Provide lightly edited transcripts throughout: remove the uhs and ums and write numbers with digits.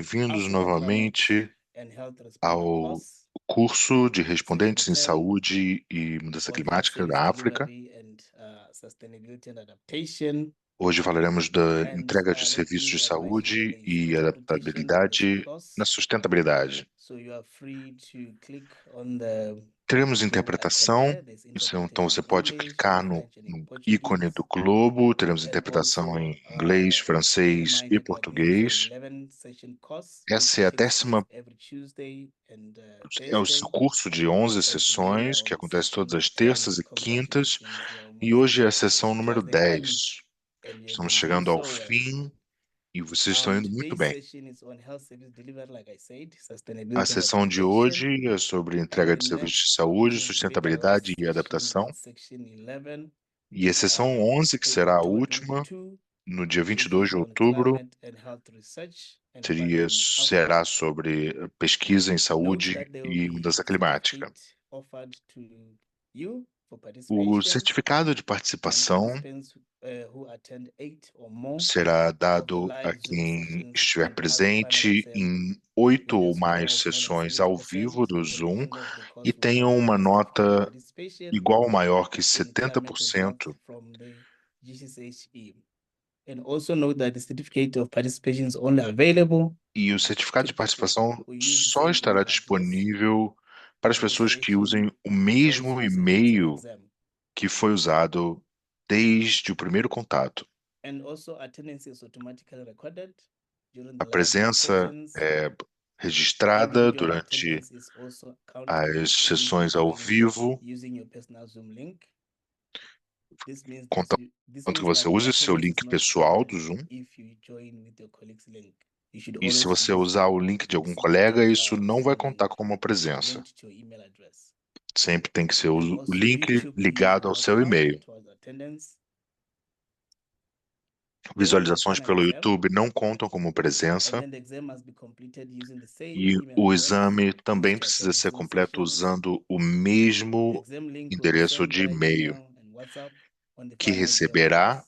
Bem-vindos Africa Climate novamente and Health Responded ao course, curso de Respondentes em 610 Saúde e Mudança on Health Climática Service da África. Delivery and Sustainability and Adaptation. Hoje falaremos da And entrega de let serviços de me advise you there saúde is no e interpretation for this adaptabilidade na course, sustentabilidade. so you are free to click on the Teremos globe icon interpretação, there. There's então interpretation você in pode English, in clicar French, and in no ícone do Portuguese. globo, teremos And interpretação also, em inglês, be francês e reminded that this is an português. 11 session course Essa which é a takes place décima, every Tuesday and é o seu Thursday. curso de 11 And today we are sessões, que on acontece todas session as 10. terças e quintas, Congratulations, we are e almost hoje é a sessão número towards the end 10. and you're Estamos doing chegando ao so well. fim e vocês estão indo muito Today's bem. session is on health service delivery, like I said, A sustainability and sessão de adaptation. hoje é sobre And entrega the de serviços de next, which saúde, will be the last sustentabilidade e section, adaptação. is section 11, E a sessão 11, que será a October última, 22, no dia which 22 is de on outubro, climate and health research and seria, funding in Africa. será sobre pesquisa em Note saúde that there will e be mudança climática. certificate offered to you for O participation, certificado de and participação participants who attend 8 or more será of the dado a live Zoom quem sessions estiver and have a final presente exam em 8 with a ou score mais of more than sessões ao 70%. vivo do At the Zoom end of the e course, we tenham award uma the certificate of nota participation igual ou maior que in climate and health 70%. from the GCCHE. And also note that the certificate of participation is only available E o certificado to de people participação who use the só same estará email address disponível para as for pessoas que registration usem o and mesmo also submitting an e-mail exam. que foi usado desde o primeiro contato. And also attendance is automatically recorded during A the live Zoom presença sessions. é registrada Individual durante attendance is also counted as since you sessões ao join vivo, using your personal Zoom link. This means that contanto this que means você that your use seu attendance is link not pessoal counted do Zoom. if you join with your colleague's link. You should E se always você use usar o link de the algum colega, certificate isso não vai Zoom contar link como presença. linked to your email address. Sempre tem que ser And o also link YouTube views ligado will ao not seu count e-mail. towards attendance. There will be a Visualizações final pelo exam, YouTube não contam como and presença. then the exam must be completed using the same E email o address exame used também to precisa attend the ser Zoom completo sessions. usando o The mesmo exam link will be endereço sent de via e-mail email and WhatsApp on the que final exam receberá, address,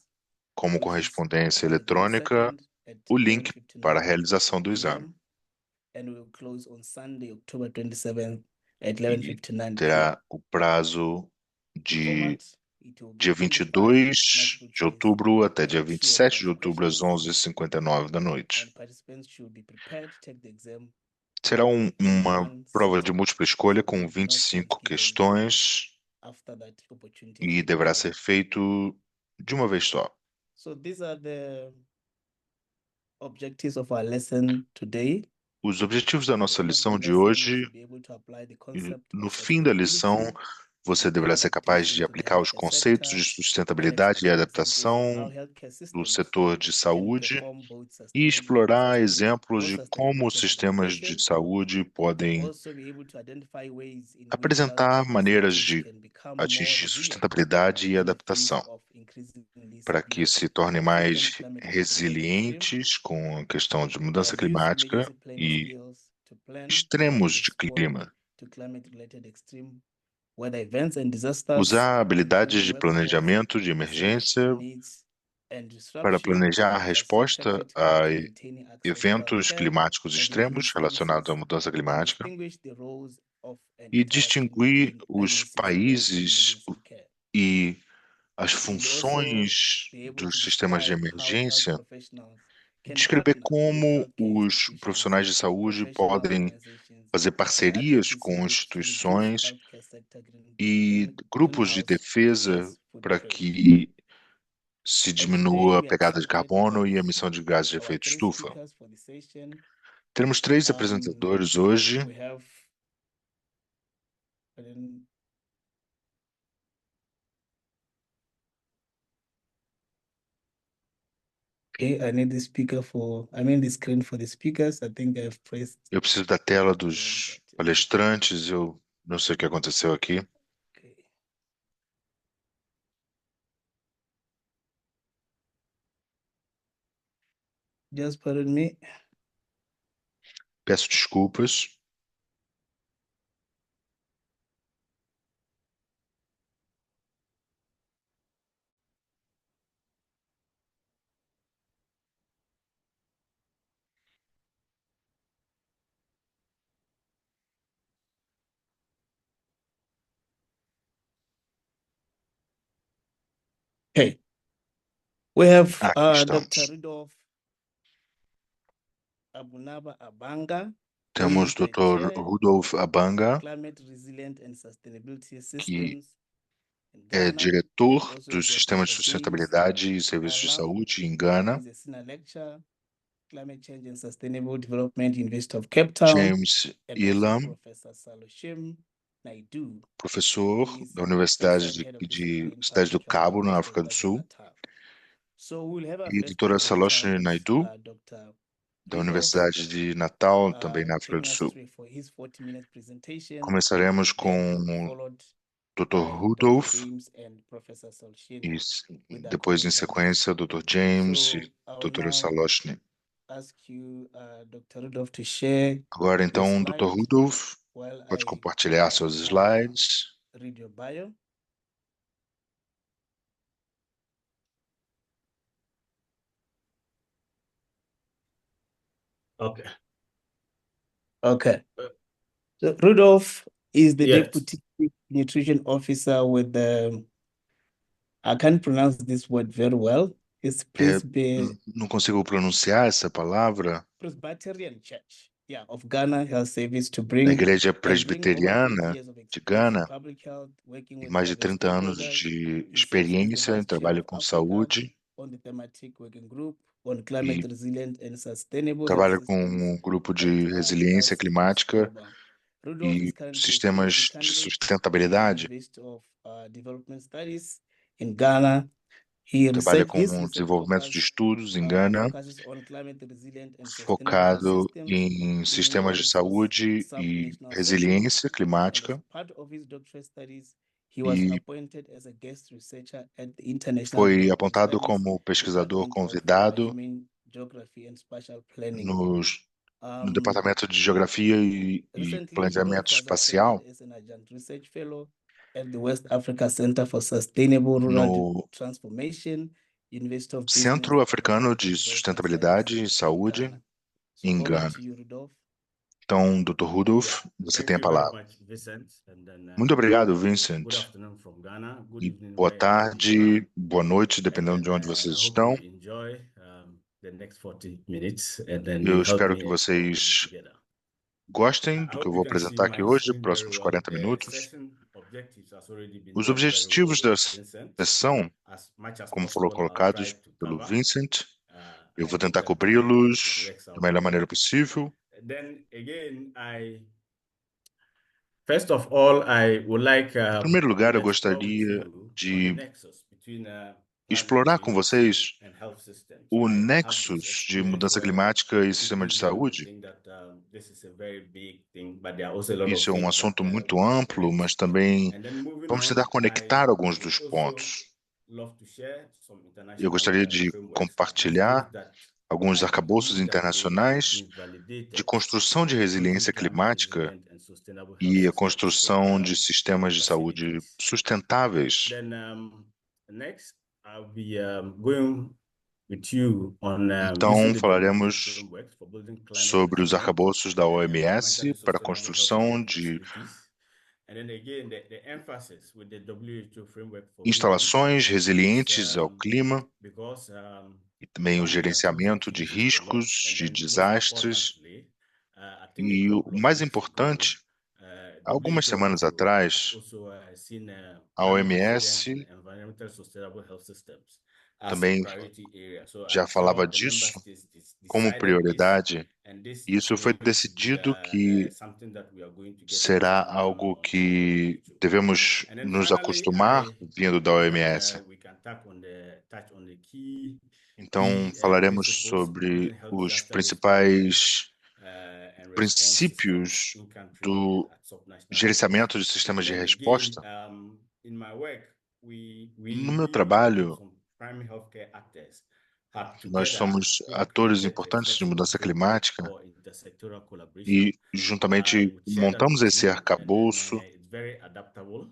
como which is correspondência on the eletrônica, 22nd at o link para a 11:59 realização do exame. p.m. and we will close on Sunday, October 27th at E 11:59 p.m. terá o prazo The de format, it will be dia 25 22 multiple de choice outubro até dia and vinte e true or sete de false outubro às questions, 11h59 da noite. and participants should be prepared to take the exam Será in uma one prova de sitting, múltipla escolha so you com should not get 25 given questões after that opportunity has e been deverá given. ser feito de uma vez só. So these are the objectives of our lesson today. Os objetivos da At the nossa end of the lição de lesson, you hoje, should be able to apply the e concept no of fim da lição, sustainability você and deverá ser capaz adaptation de to the aplicar os healthcare conceitos de sector and sustentabilidade e explore examples of how adaptação healthcare do systems setor de can saúde perform both e explorar exemplos both de como os sustainability and sistemas de adaptation, saúde and podem also be able to identify ways in which apresentar healthcare maneiras facilities de can become more atingir resilient sustentabilidade e in the face adaptação, of increasingly para que severe se tornem African mais climate-related extreme. resilientes com a questão de I mudança have used climática emergency planning e skills to plan and extremos de respond clima. to climate-related extreme weather events and disasters, Usar habilidades including de workforce, planejamento de research emergência needs, and para disruption planejar a are essential resposta critical a to maintaining access to eventos healthcare climáticos and extremos increase relacionados à services, mudança and climática distinguish the roles of and e interaction distinguir between os emergency support and países emergency care. e as You should also funções be able to dos sistemas de describe how health emergência professionals e can descrever partner with como healthcare os institutions, profissionais de saúde professional podem organizations, fazer and parcerias advocacy com groups to reduce instituições healthcare sector e grupos de greenhouse defesa gas para footprint. que se And today diminua a we are pegada de excited carbono e a because emissão de gases de our efeito three estufa. speakers for the session, Temos três um, apresentadores hoje. we have, um, okay, I need the speaker for, I mean the screen for the speakers. I think I've pressed Eu preciso da tela the wrong dos button. palestrantes. Eu não sei o que aconteceu aqui. Okay. Just pardon me. Peço desculpas. Okay. We have Aqui Dr. estamos. Rudolph Abunaba Abanga, who Temos is the Dr. chair Rudolf of Abanga, Climate Resilient and Sustainability que Systems in é Ghana, and diretor also dos sistemas de Dr. James sustentabilidade e serviços de Alam, saúde em who Gana. is a senior lecturer, Climate Change and Sustainable Development, University of Cape Town, James and also Elam, Professor Saloshim Naidu, professor who is da Universidade Head of de Discipline Cidade do Public Health, Cabo, na University África of do Sul, KwaZulu-Natal. So we'll have our e first doutora presenter, Saloshini which Naidu, Dr. da Rudolph, Universidade de Natal, também na África do taking us Sul. through for his 40-minute presentation. Começaremos Then he'll com be o followed Dr. by Dr. Rudolf, James and Professor Solshin e with their depois, em comments on this. sequência, Dr. James So e I'll doutora now Saloshini. ask you, Dr. Rudolph, to share Agora, your então, Dr. slide Rudolf while pode I compartilhar seus slides. read your bio. Okay. Okay. So Rudolph is the Yes. Deputy Chief Nutrition Officer with the, I can't pronounce this word very well. It's Não consigo pronunciar essa palavra. Presbyterian Church, yeah, of Ghana Health Service to Da bring Igreja over 30 Presbiteriana years of de experience in Gana, public health, working e with mais de diverse 30 anos stakeholders. de He serves as the experiência em Vice Chair trabalho of com Africa saúde on the thematic working group on climate e resilient and sustainable health trabalha com systems um grupo at de resiliência HealthSense climática Global. Rudolph is e currently a PhD sistemas de candidate at the sustentabilidade. University of Development Studies in Ghana. He Trabalha com his o research desenvolvimento de focus estudos em Gana, focuses on climate resilient and sustainable health focado systems em in sistemas low de resource saúde e sub-national settings. resiliência And as climática, part of his doctoral studies, he was e appointed as a guest researcher at the International foi Development apontado Studies como pesquisador Department of convidado Human Geography and Spatial Planning. no Departamento de Geografia e Recently, Rudolph Planejamento was appointed Espacial as an adjunct research fellow at the West Africa Center for Sustainable Rural no Transformation, University of Business Centro and Africano Technical de Development Studies Sustentabilidade e in Saúde Ghana. So em over Gana. to you, Rudolph. Então, Dr. Rudolf, Yeah. você Thank tem a you very palavra. much, Vincent. And then, Muito obrigado, good Vincent. afternoon from Ghana. Good E evening, boa wherever you are. tarde, boa noite, And dependendo then, de onde I vocês hope you estão. enjoy the next 40 minutes, and then Eu you help espero me que explore things vocês together. gostem I do que eu hope you vou can see apresentar aqui my hoje, screen very próximos well. 40 The minutos. session objectives has already been Os done very well objetivos da by Vincent. sessão, As much as como foram possible, I'll try colocados to pelo cover. Vincent, eu I vou hope tentar that it cobri-los works da out melhor well. maneira possível. Then again, first of all, I would like Em primeiro lugar, to eu explore with gostaria you on the de nexus between climate explorar com change vocês and health systems. o I have this nexus de experience mudança where climática e sistema people de usually may saúde. think that this is a very big thing, but there are also a lot of Isso é um things that assunto muito we can amplo, connect. mas também And then moving vamos on, tentar conectar I alguns would dos also pontos. love to share some Eu international gostaria de frameworks, initiatives compartilhar that alguns I arcabouços believe that they have internacionais been de validated construção de in building resiliência climate climática resilient and sustainable health e a systems with construção de sistemas de saúde facilities. sustentáveis. Then next, I'll be going with you on using Então, the WHO falaremos framework for building climate sobre os resilient arcabouços da and OMS environmentally para a sustainable health construção systems de facilities. And then again, the emphasis with the WHO framework for me instalações is resilientes ao clima because e também o one, there are too many gerenciamento de things to develop, riscos, and de then most desastres. importantly, I think a E o couple of mais weeks ago, importante, algumas WHO semanas has atrás, also seen a climate resilient OMS and environmental sustainable health systems as a também priority area. So já some falava of the member disso states como decided this, prioridade. and this E is isso foi going to be decidido que something that we are going to get será accustomed to algo from the que WHO. devemos And then nos finally, acostumar I vindo da hope that OMS. we can touch on the Então, key falaremos principles in building sobre health os disaster risk management principais and response systems princípios in country and do at subnational levels. gerenciamento de sistemas And de then again, resposta. in my work, we No meu we and trabalho, some primary healthcare actors have nós together somos atores co-created a importantes de flexible mudança framework climática for intersectoral collaboration. e, I juntamente, would share that montamos with esse you, and then arcabouço it's very adaptable, and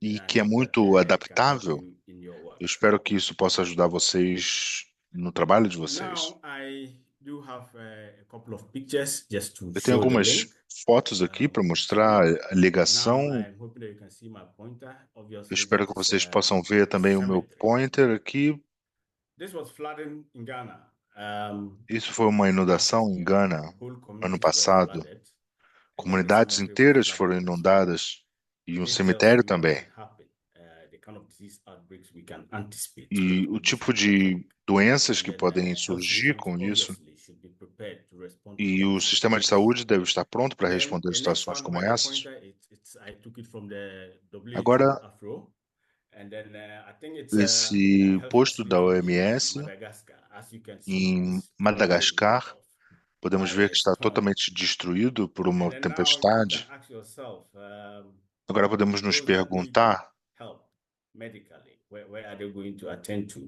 e I que é hope that muito it can help adaptável. you in your Eu work. espero que isso possa ajudar vocês no trabalho de vocês. Now, I do have a couple of pictures just to Eu tenho show the algumas link. fotos aqui para mostrar a Now ligação. I'm hoping that you can see my pointer. Eu Obviously, espero that que is vocês possam ver também o meu cemetery. pointer aqui. This was flooding in Ghana. Isso foi uma inundação em Ghana Whole ano communities were passado. flooded. And then the Comunidades cemetery was inteiras flooded foram as well. inundadas e um This tells cemitério you what também. can happen, the kind of disease outbreaks we can anticipate E o with this tipo de doenças And que then, podem health surgir systems com isso. obviously should be prepared to respond to E o those sistema de outbreaks. saúde deve estar pronto para Then responder a the next situações one, como where the essas. pointer, I took it from the WHO Agora, Afro. And then I think it's esse a health posto da facility in OMS Madagascar. As you can see, em it's totally Madagascar, wiped off podemos by ver a que está storm. totalmente destruído por And uma then now you can tempestade. ask yourself, Agora podemos nos those that need perguntar, help medically, where are they going to attend to?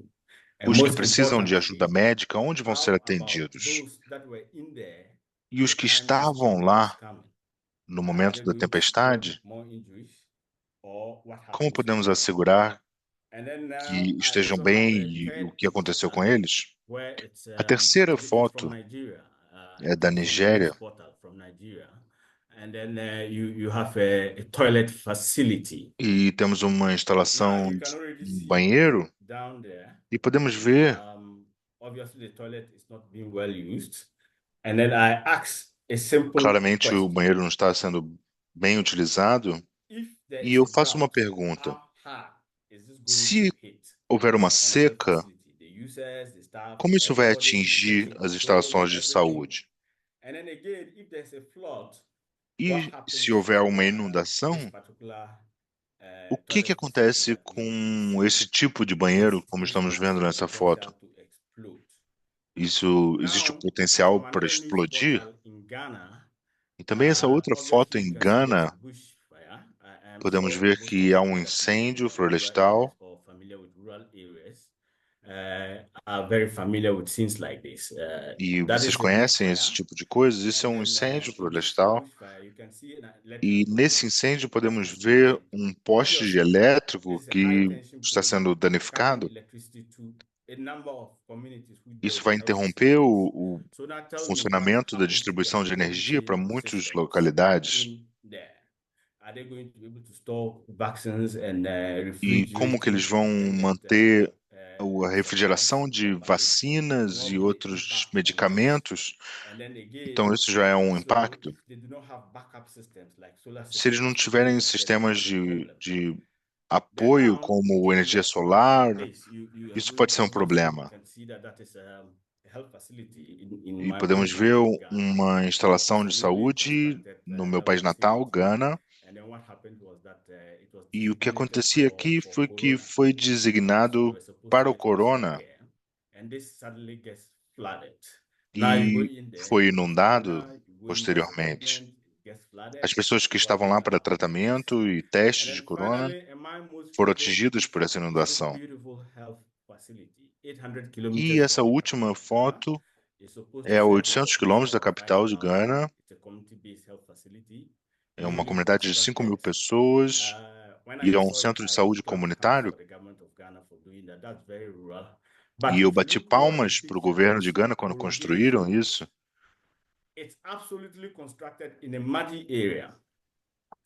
And os que most precisam de ajuda importantly, médica, onde vão ser how about atendidos? those that were in there E at os the que time the estavam storm was lá coming? no Are momento they da going to tempestade, sustain more injuries, or what como happens to podemos them? assegurar And then que I estejam also have bem a e o third que aconteceu picture com eles? where it's A terceira it's from foto Nigeria. é It da came from the news Nigéria portal from Nigeria. And then you have a toilet facility. e temos uma Now instalação you de can already um see banheiro down there. e podemos ver, Obviously the toilet is not being well used. And then I asked a simple claramente o question. banheiro não está sendo bem utilizado If there e is eu a faço uma drought, pergunta. how hard is this going Se to hit houver uma on the health seca, facility? The users, the staff, como isso vai everybody, atingir infection as control instalações and de everything. saúde? And then again, if there's a flood, E what se happens houver to uma this inundação, particular o que toilet facility acontece that we com esse tipo de banheiro, como this estamos has vendo the nessa potential foto? to explode. Isso existe o Now, potencial from para another news explodir? portal in Ghana, E também essa outra foto obviously you em can see there's Gana, bushfire. I'm podemos sure ver most que of há you um that live incêndio in rural areas florestal or familiar with rural areas are very familiar with things like this. e That vocês is a conhecem esse bushfire. tipo de coisa. Isso é And um then incêndio in this florestal bushfire, you can see an electric e pole nesse incêndio that podemos has been ver burned. um poste Obviously, elétrico this is a high que tension está pole sendo carrying danificado. electricity to a number of communities with Isso their vai health interromper facilities. o So now tell me what funcionamento da happens to their distribuição de energia para quarantine muitas systems localidades. in there. Are they going to be able to store vaccines and E como que eles vão manter a refrigeração de vacinas e outros medicamentos? Então, isso já é um impacto. Se eles não tiverem sistemas de apoio como energia solar, isso pode ser um problema. E podemos ver uma instalação de saúde no meu país natal, Gana. E o que acontecia aqui foi que foi designado para o corona e foi inundado posteriormente. As pessoas que estavam lá para tratamento e testes de corona foram atingidas por essa inundação. E essa última foto é a 800 quilômetros da capital de Gana. É uma comunidade de 5.000 pessoas e é um centro de saúde comunitário. E eu bati palmas para o governo de Gana quando construíram isso.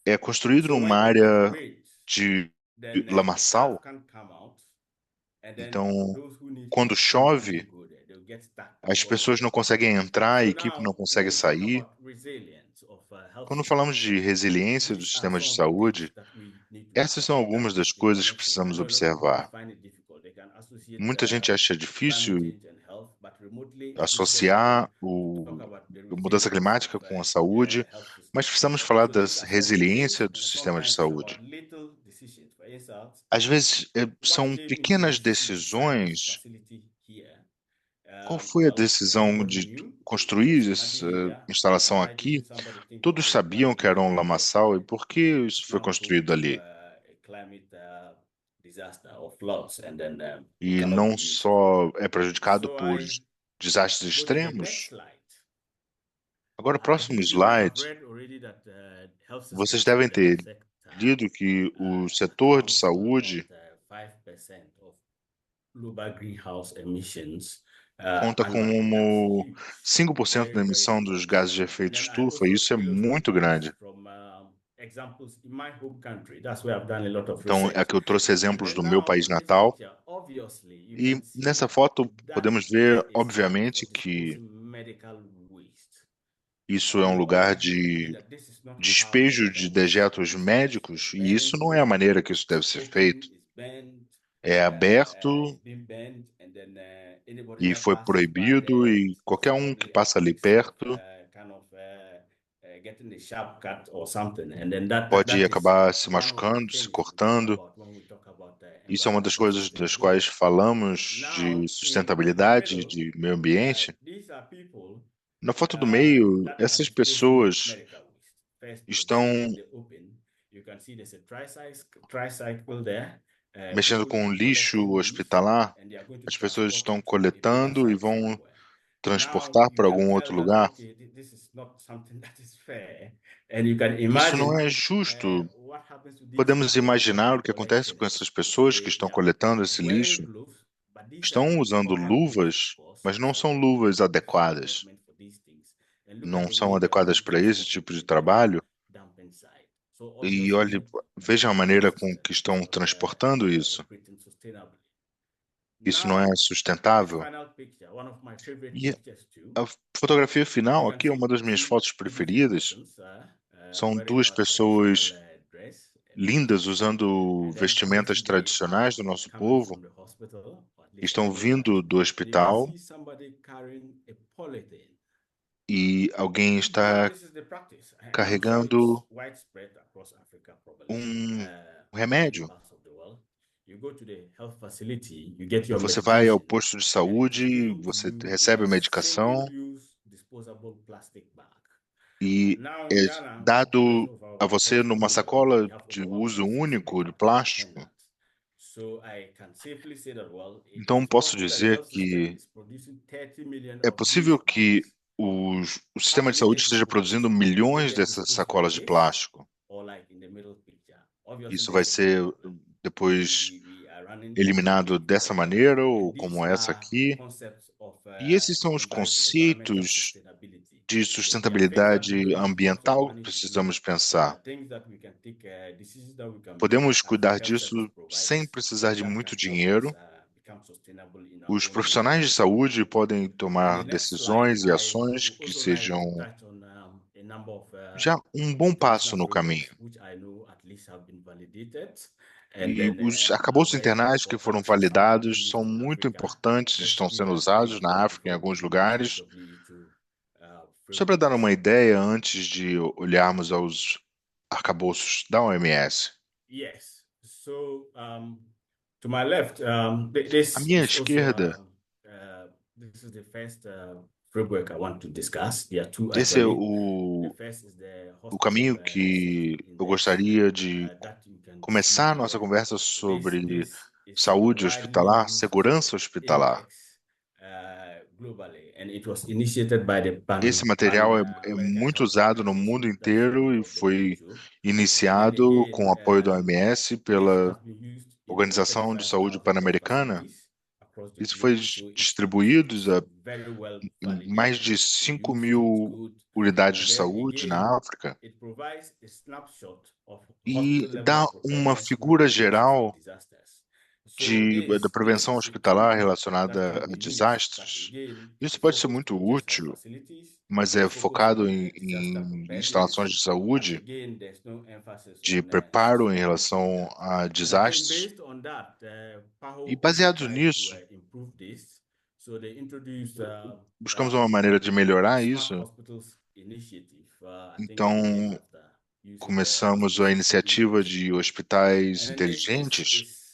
É construído numa área de lamaçal. Então, quando chove, as pessoas não conseguem entrar, a equipe não consegue sair. Quando falamos de resiliência dos sistemas de saúde, essas são algumas das coisas que precisamos observar. Muita gente acha difícil associar a mudança climática com a saúde, mas precisamos falar da resiliência do sistema de saúde. Às vezes, são pequenas decisões. Qual foi a decisão de construir essa instalação aqui? Todos sabiam que era um lamaçal e por que isso foi construído ali? E não só é prejudicado por desastres extremos. Agora, o próximo slide. Vocês devem ter lido que o setor de saúde conta como 5% da emissão dos gases de efeito estufa, e isso é muito grande. Então, aqui eu trouxe exemplos do meu país natal, e nessa foto podemos ver, obviamente, que isso é um lugar de despejo de dejetos médicos, e isso não é a maneira que isso deve ser feito. É aberto e foi proibido, e qualquer um que passa ali perto pode acabar se machucando, se cortando. Isso é uma das coisas das quais falamos de sustentabilidade, de meio ambiente. Na foto do meio, essas pessoas estão mexendo com lixo hospitalar. As pessoas estão coletando e vão transportar para algum outro lugar. Isso não é justo. Podemos imaginar o que acontece com essas pessoas que estão coletando esse lixo. Estão usando luvas, mas não são luvas adequadas. Não são adequadas para esse tipo de trabalho. E olhe, veja a maneira com que estão transportando isso. Isso não é sustentável. E a fotografia final aqui é uma das minhas fotos preferidas. São duas pessoas lindas usando vestimentas tradicionais do nosso povo. Estão vindo do hospital e alguém está carregando um remédio. Você vai ao posto de saúde, você recebe a medicação e é dado a você numa sacola de uso único de plástico. Então, posso dizer que é possível que o sistema de saúde esteja produzindo milhões dessas sacolas de plástico. Isso vai ser depois eliminado dessa maneira ou como essa aqui. E esses são os conceitos de sustentabilidade ambiental que precisamos pensar. Podemos cuidar disso sem precisar de muito dinheiro. Os profissionais de saúde podem tomar decisões e ações que sejam já um bom passo no caminho. E os arcabouços internais que foram validados são muito importantes, estão sendo usados na África em alguns lugares. Só para dar uma ideia, antes de olharmos aos arcabouços da OMS. À minha esquerda, esse é o caminho que eu gostaria de começar a nossa conversa sobre saúde hospitalar, segurança hospitalar. Esse material é muito usado no mundo inteiro e foi iniciado com o apoio da OMS pela Organização de Saúde Pan-Americana. Isso foi distribuído em mais de 5.000 unidades de saúde na África e dá uma figura geral da prevenção hospitalar relacionada a desastres. Isso pode ser muito útil, mas é focado em instalações de saúde, de preparo em relação a desastres. E baseado nisso, buscamos uma maneira de melhorar isso. Então, começamos a iniciativa de hospitais inteligentes.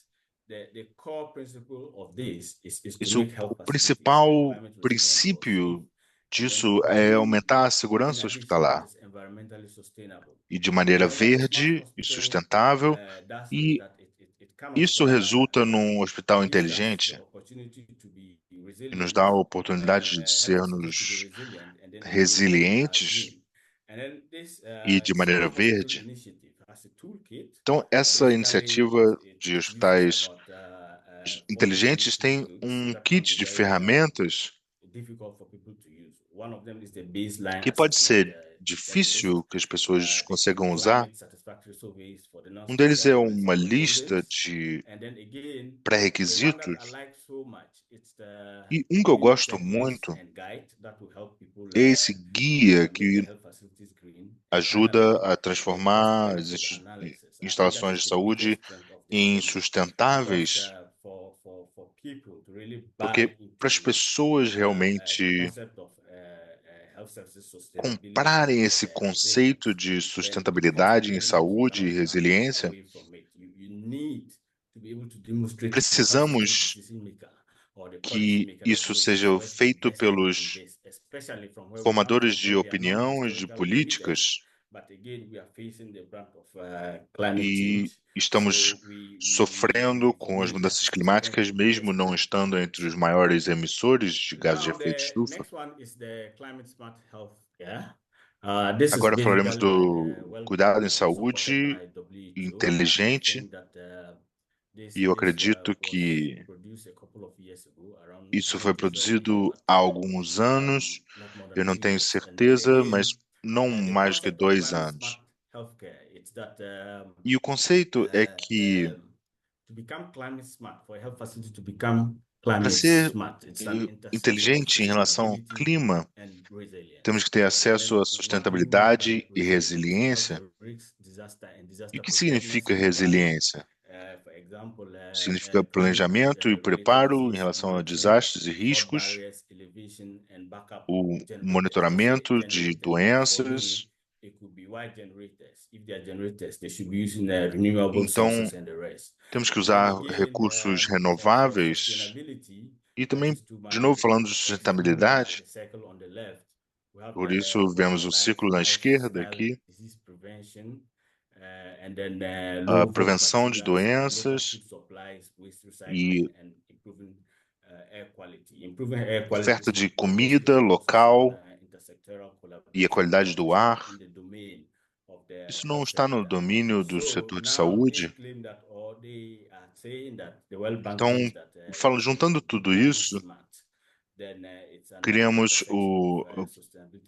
O principal princípio disso é aumentar a segurança hospitalar e de maneira verde e sustentável, e isso resulta num hospital inteligente e nos dá a oportunidade de sermos resilientes e de maneira verde. Então, essa iniciativa de hospitais inteligentes têm um kit de ferramentas que pode ser difícil que as pessoas consigam usar. Um deles é uma lista de pré-requisitos, e um que eu gosto muito é esse guia que ajuda a transformar as instalações de saúde em sustentáveis, porque para as pessoas realmente comprarem esse conceito de sustentabilidade em saúde e resiliência, precisamos que isso seja feito pelos formadores de opinião e de políticas, e estamos sofrendo com as mudanças climáticas, mesmo não estando entre os maiores emissores de gases de efeito estufa. Agora falaremos do cuidado em saúde inteligente, e eu acredito que isso foi produzido há alguns anos, eu não tenho certeza, mas não mais do que 2 anos. E o conceito é que para ser inteligente em relação ao clima, temos que ter acesso à sustentabilidade e resiliência. E o que significa resiliência? Significa planejamento e preparo em relação a desastres e riscos, o monitoramento de doenças. Então, temos que usar recursos renováveis e também, de novo, falando de sustentabilidade. Por isso, vemos o ciclo na esquerda aqui, a prevenção de doenças e oferta de comida local e a qualidade do ar. Isso não está no domínio do setor de saúde. Então, juntando tudo isso, criamos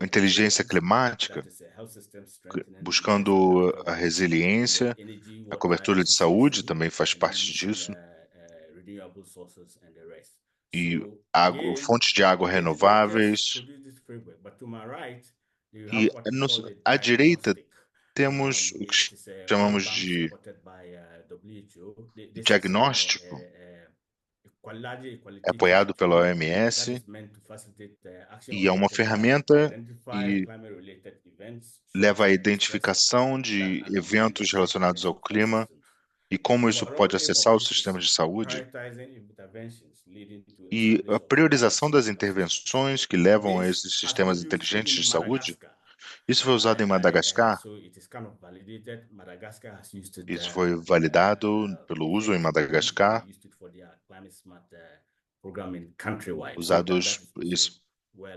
a inteligência climática, buscando a resiliência, a cobertura de saúde também faz parte disso, e fontes de água renováveis. E à direita temos o que chamamos de diagnóstico, apoiado pela OMS, e é uma ferramenta e leva à identificação de eventos relacionados ao clima e como isso pode acessar os sistemas de saúde, e a priorização das intervenções que levam a esses sistemas inteligentes de saúde. Isso foi usado em Madagascar. Isso foi validado pelo uso em Madagascar, usados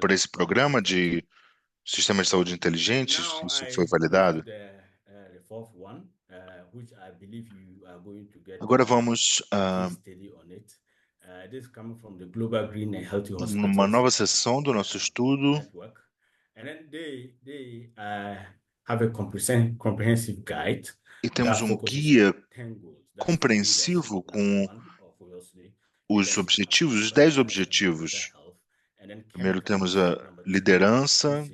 por esse programa de sistemas de saúde inteligentes. Isso foi validado. Agora vamos numa nova sessão do nosso estudo. E temos um guia compreensivo com os objetivos, os 10 objetivos. Primeiro temos a liderança,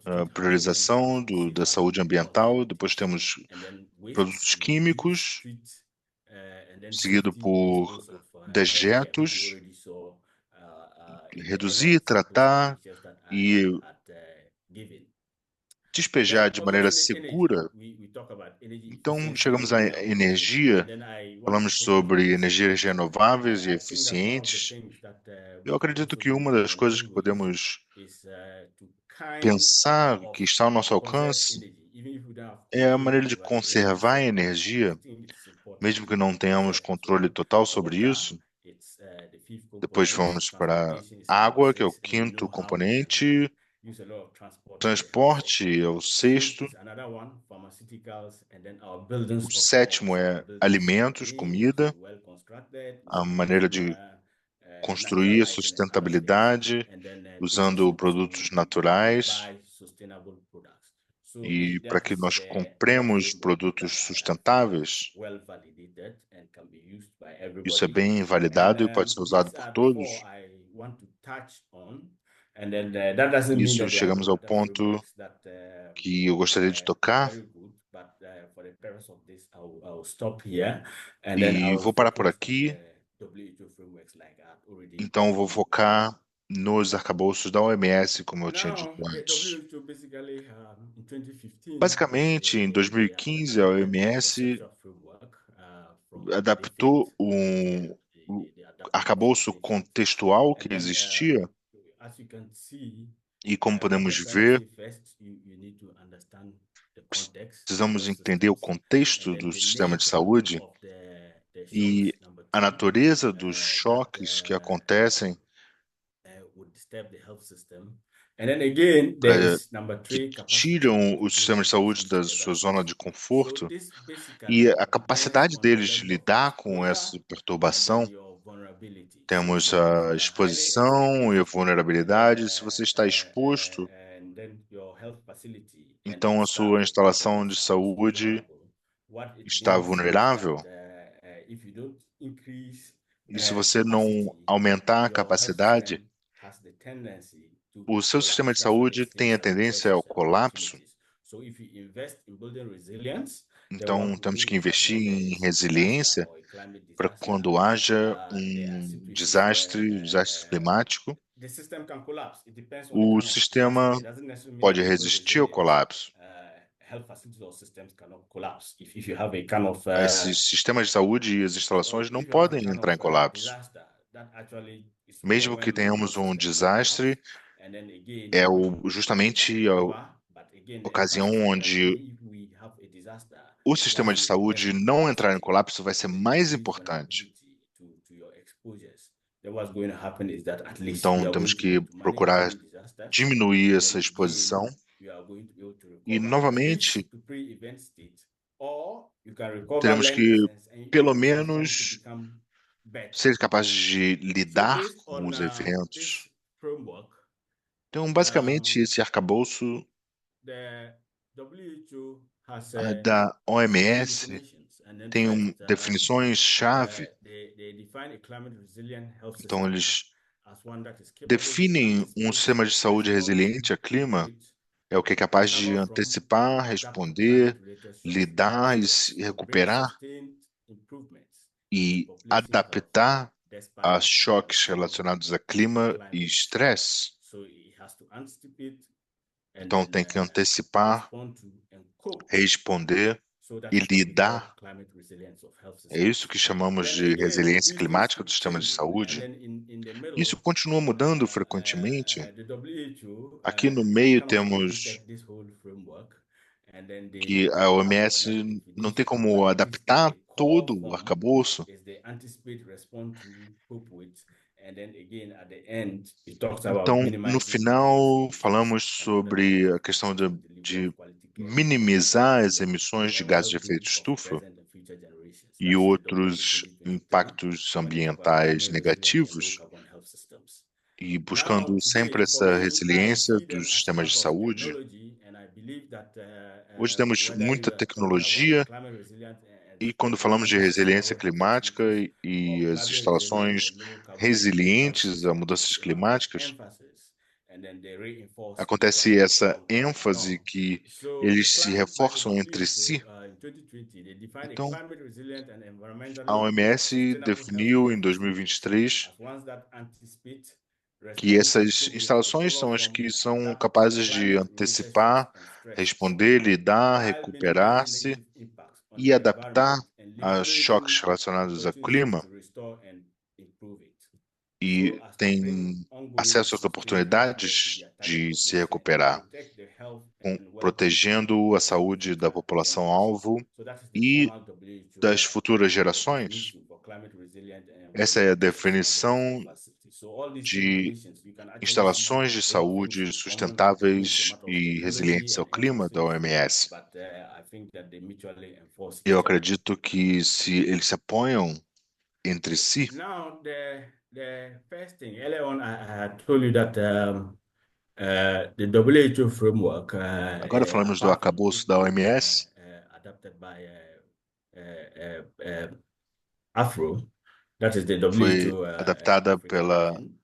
a priorização da saúde ambiental, depois temos produtos químicos, seguido por dejetos, reduzir, tratar e despejar de maneira segura. Então, chegamos à energia, falamos sobre energias renováveis e eficientes. Eu acredito que uma das coisas que podemos pensar que está ao nosso alcance é a maneira de conservar a energia, mesmo que não tenhamos controle total sobre isso. Depois vamos para a água, que é o quinto componente. Transporte é o sexto. O sétimo é alimentos, comida. a maneira de construir a sustentabilidade usando produtos naturais e para que nós compremos produtos sustentáveis. Isso é bem validado e pode ser usado por todos. Isso chegamos ao ponto que eu gostaria de tocar e vou parar por aqui. Então, vou focar nos arcabouços da OMS, como eu tinha dito antes. Basicamente, em 2015, a OMS adaptou o arcabouço contextual que existia e, como podemos ver, precisamos entender o contexto do sistema de saúde e a natureza dos choques que acontecem, que tiram o sistema de saúde da sua zona de conforto e a capacidade deles de lidar com essa perturbação. Temos a exposição e a vulnerabilidade. Se você está exposto, então a sua instalação de saúde está vulnerável. E se você não aumentar a capacidade, o seu sistema de saúde tem a tendência ao colapso. Então, temos que investir em resiliência para quando haja um desastre climático, o sistema pode resistir ao colapso. Esses sistemas de saúde e as instalações não podem entrar em colapso. Mesmo que tenhamos um desastre, é justamente a ocasião onde o sistema de saúde não entrar em colapso vai ser mais importante. Então, temos que procurar diminuir essa exposição e, novamente, teremos que, pelo menos, ser capazes de lidar com os eventos. Então, basicamente, esse arcabouço da OMS tem definições-chave. Então, eles definem um sistema de saúde resiliente a clima, é o que é capaz de antecipar, responder, lidar e se recuperar e adaptar a choques relacionados a clima e estresse. Então, tem que antecipar, responder e lidar. É isso que chamamos de resiliência climática do sistema de saúde. Isso continua mudando frequentemente. Aqui no meio temos que a OMS não tem como adaptar todo o arcabouço. Então, no final, falamos sobre a questão de minimizar as emissões de gases de efeito estufa e outros impactos ambientais negativos, e buscando sempre essa resiliência dos sistemas de saúde. Hoje temos muita tecnologia e quando falamos de resiliência climática e as instalações resilientes a mudanças climáticas, acontece essa ênfase que eles se reforçam entre si. Então, a OMS definiu em 2023 que essas instalações são as que são capazes de antecipar, responder, lidar, recuperar-se e adaptar a choques relacionados ao clima e tem acesso às oportunidades de se recuperar, protegendo a saúde da população-alvo e das futuras gerações. Essa é a definição de instalações de saúde sustentáveis e resilientes ao clima da OMS. Eu acredito que se eles se apoiam entre si. Now, the first thing, earlier on, I told you that the WHO framework, Agora falamos do apart from arcabouço it da being OMS, adopted by Afro, that is the foi WHO adaptada African pela region.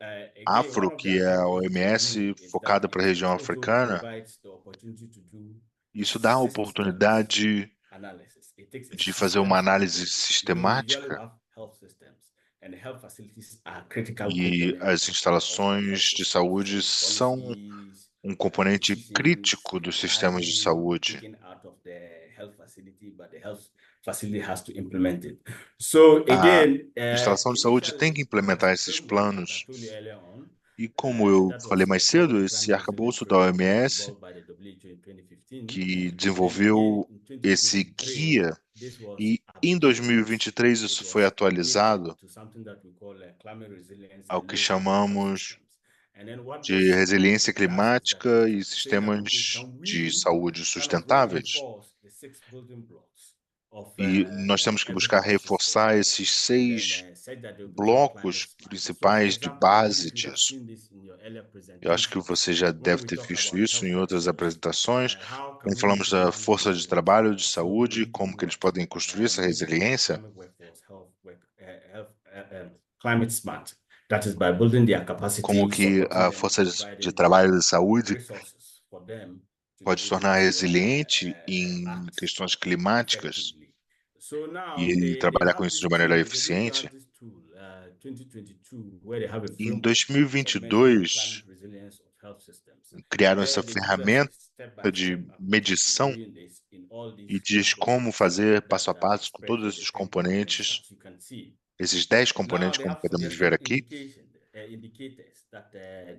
Again, one Afro, of the que é a advantages of doing OMS it is that focada para a it região also africana. provides the opportunity to do Isso dá a systems oportunidade analysis. It takes a de fazer uma systems análise approach. You know, we usually sistemática have health systems, and the health facilities are critical e as components of the instalações health de system. saúde So são policies, um componente decisions crítico dos are sistemas de largely saúde. taken out of the health facility, but the health facility has to implement it. So A again, instalação de saúde tem que initially there was implementar a esses framework, like I planos. told you earlier on, E como eu that falei was the mais cedo, Global esse Climate Resilience arcabouço da Framework OMS, developed by the WHO in 2015. que And then again, desenvolveu in esse 2023, guia, this was e em updated. 2023 It isso foi was updated atualizado to something that we call climate resilience ao and que local health chamamos systems. And then what de this resiliência does is that climática it e is saying that, okay, sistemas can de we saúde kind of sustentáveis. reinforce the 6 building blocks of E nós temos que every buscar health system, reforçar esses and then 6 said that they become climate blocos smart? So, for principais de example, I believe base you would have disso. seen this in your earlier Eu acho que presentations você já when deve we ter talk visto about isso em health outras workers. apresentações, How can quando we make falamos da them força de resilient? trabalho de So we saúde, need to como do que eles what? podem construir essa Make the resiliência, climate workforce climate smart. That is by building their como capacity, que supporting a them, and força de providing trabalho de the saúde resources for them to pode be se able tornar to resiliente em act questões climáticas effectively. So now e they trabalhar com have isso de this maneira tool. The WHO has eficiente. this tool, 2022, where they have a Em framework for measuring the 2022, climate resilience of health systems. criaram essa There they give us a ferramenta step-by-step de approach to medição doing this in all e these diz como components fazer that passo a are passo com expressed todos as the esses 10 components componentes, that you can see. esses 10 Now componentes, they como have podemos ver some aqui, indicators that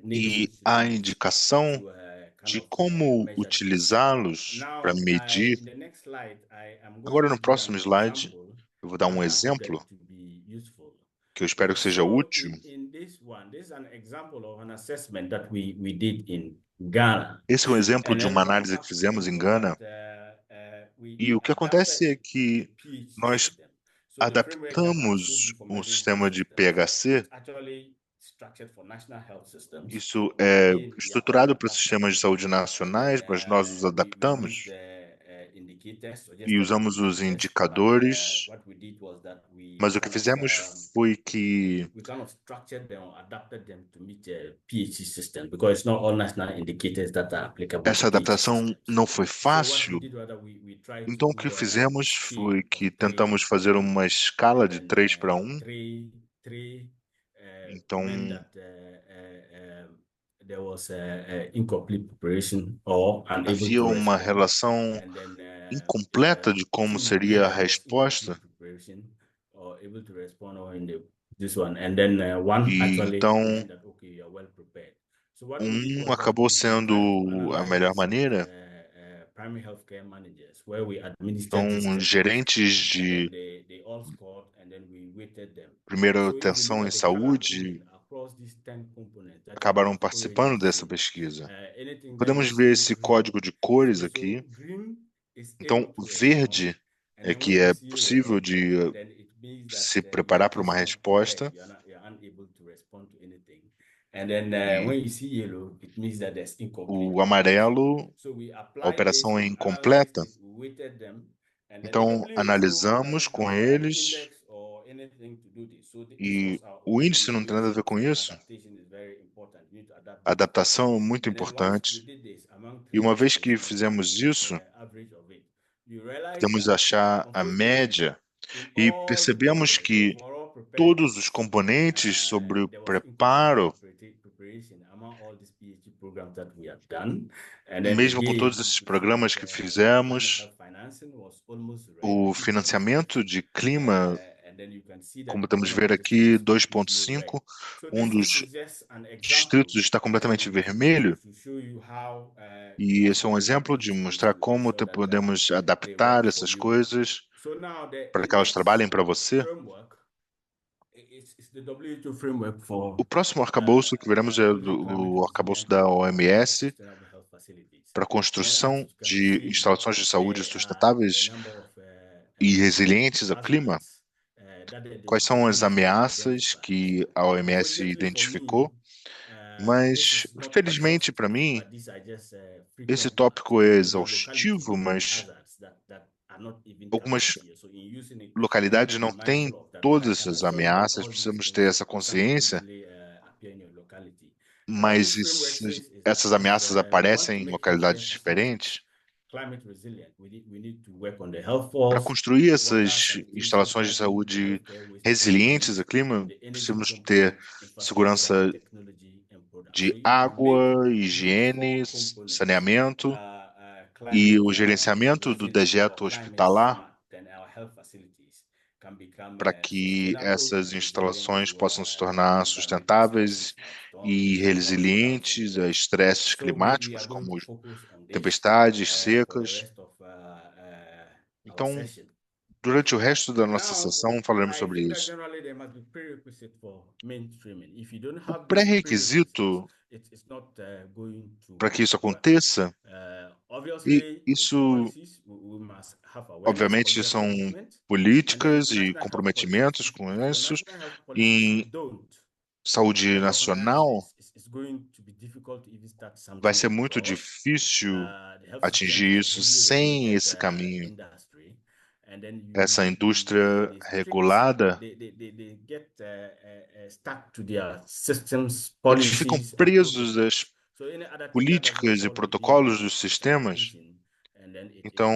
needs e should a use indicação to kind de of como measure this. utilizá-los para Now, medir. in the next slide, I am going Agora, to no give an próximo slide, example eu vou dar um that I hope that exemplo it will be useful. que eu espero que seja So útil. in this one, this is an example of an assessment that we did in Ghana. Esse é um exemplo And de then uma what análise que fizemos happened em was Gana, that e we o que acontece adapted é que the pH nós system. So the framework that I showed adaptamos you for um measuring health sistema de systems pHC. is actually structured for national health systems. Isso But é again, they are all estruturado para adapted. sistemas de saúde And then nacionais, mas nós os we used adaptamos the indicators, e suggested usamos os indicators, but indicadores. what we did was that we Mas o que kind of fizemos foi que we kind of structured them, adapted them to meet the pH system, because it's not all national indicators that are applicable to essa pH adaptação systems. não foi So what we fácil. did was that we tried to Então, o que do a fizemos foi scale que of 3 tentamos fazer to 1, uma escala and de then 3:1. three Então, meant that there was incomplete preparation or unable havia to uma respond, relação and then incompleta de como 2 meant seria a that there was incomplete resposta. preparation or able to respond or in this one, and then 1 E actually então, meant that okay, you're well prepared. So what we did was that acabou we tried to sendo a analyze melhor this with maneira. primary healthcare managers, where we administered these Então, tests, gerentes and then de they all scored, and then we weighted them. primeira So if you look atenção em at the color saúde coding across these 10 components that you acabaram are participando already dessa seeing, pesquisa. anything that Podemos is ver in esse green. código de cores So aqui. green is able Então, to respond, verde and é then when que you é see possível yellow, de then it means that se you are preparar para uma just not prepared. resposta. You're unable to respond to anything. And then E when you see yellow, it means that there's incomplete o preparation. amarelo, So we a applied this, operação é we analyzed incompleta. it, we weighted them, and then the Então, WHO analisamos doesn't com have eles index or anything to do this. So this e was our o own índice não tem nada a ver com innovation. isso. Adaptation is very important. You need to adapt A them quickly. adaptação é muito And then once we importante. did this among E 3 uma vez countries, que and then we fizemos took isso, average of it, you realize tentamos that achar a unfortunately média in e all the percebemos components, the que overall todos os preparedness, componentes sobre o there was incomplete preparo, preparation among all these PhD programs that we have done. And then mesmo com todos again, esses we found programas that que climate fizemos, health financing was almost o 50%. financiamento de clima, And then you can see that como podemos one of ver the aqui, districts completely red. 2,5, So um this dos is just an example distritos está completamente vermelho. to show you how E you esse é um actually exemplo adapt de these things mostrar to como ensure that podemos they work adaptar for essas you. coisas So now para the que elas next trabalhem para você. framework is the WHO framework for O próximo arcabouço que veremos é building climate o arcabouço resilient da and OMS sustainable health facilities. para a And as construção you can de see, instalações de saúde there are a sustentáveis number of e resilientes ao clima. hazards quais são as ameaças que a OMS identificou, mas, felizmente para mim, esse tópico é exaustivo, mas algumas localidades não têm todas essas ameaças, precisamos ter essa consciência, mas essas ameaças aparecem em localidades diferentes. Para construir essas instalações de saúde resilientes ao clima, precisamos ter segurança de água, higiene, saneamento e o gerenciamento do dejeto hospitalar para que essas instalações possam se tornar sustentáveis e resilientes a estresses climáticos, como tempestades, secas. Então, durante o resto da nossa sessão, falaremos sobre isso. O pré-requisito para que isso aconteça, e isso, obviamente, são políticas e comprometimentos com isso. Em saúde nacional, vai ser muito difícil atingir isso sem esse caminho. Essa indústria regulada, eles ficam presos às políticas e protocolos dos sistemas, então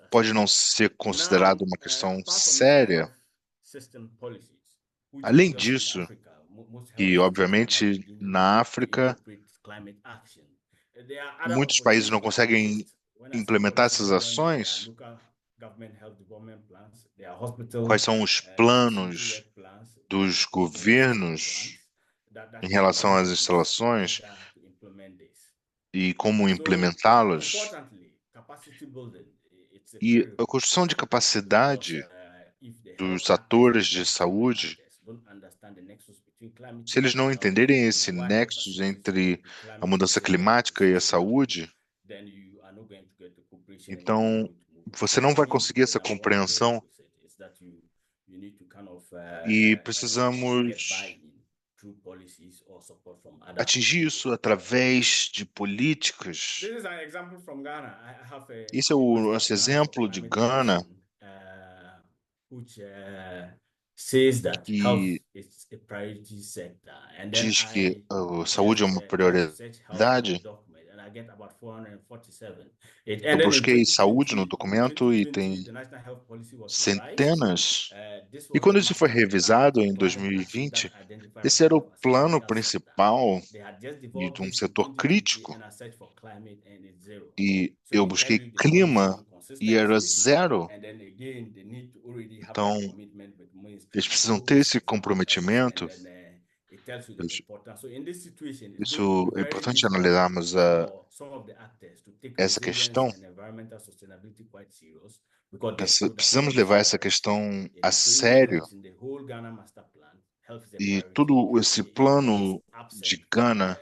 pode não ser considerado uma questão séria. Além disso, e obviamente na África, muitos países não conseguem implementar essas ações. Quais são os planos dos governos em relação às instalações e como implementá-las? E a construção de capacidade dos atores de saúde, se eles não entenderem esse nexo entre a mudança climática e a saúde, então você não vai conseguir essa compreensão e precisamos atingir isso através de políticas. Esse é o nosso exemplo de Gana, que diz que a saúde é uma prioridade. Eu busquei saúde no documento e tem centenas. E quando isso foi revisado em 2020, esse era o plano principal de um setor crítico. E eu busquei clima e era zero. Então, eles precisam ter esse comprometimento. Isso é importante analisarmos essa questão. Precisamos levar essa questão a sério. E todo esse plano de Gana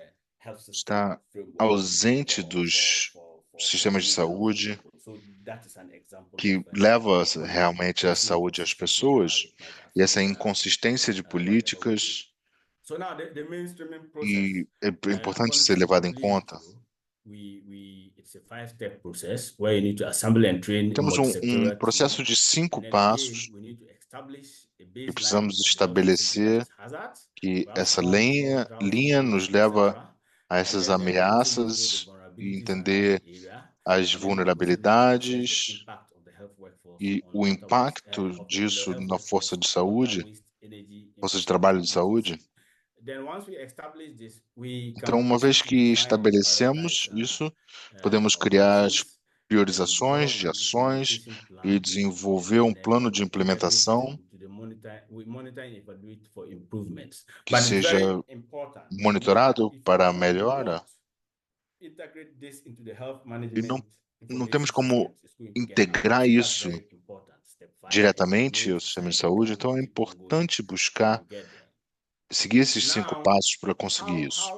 está ausente dos sistemas de saúde que leva realmente a saúde às pessoas, e essa inconsistência de políticas e é importante ser levado em conta. Temos um processo de 5 passos e precisamos estabelecer que essa linha nos leva a essas ameaças e entender as vulnerabilidades e o impacto disso na força de saúde, força de trabalho de saúde. Então, uma vez que estabelecemos isso, podemos criar as priorizações de ações e desenvolver um plano de implementação que seja monitorado para a melhora. E não temos como integrar isso diretamente ao sistema de saúde, então é importante buscar seguir esses 5 passos para conseguir isso.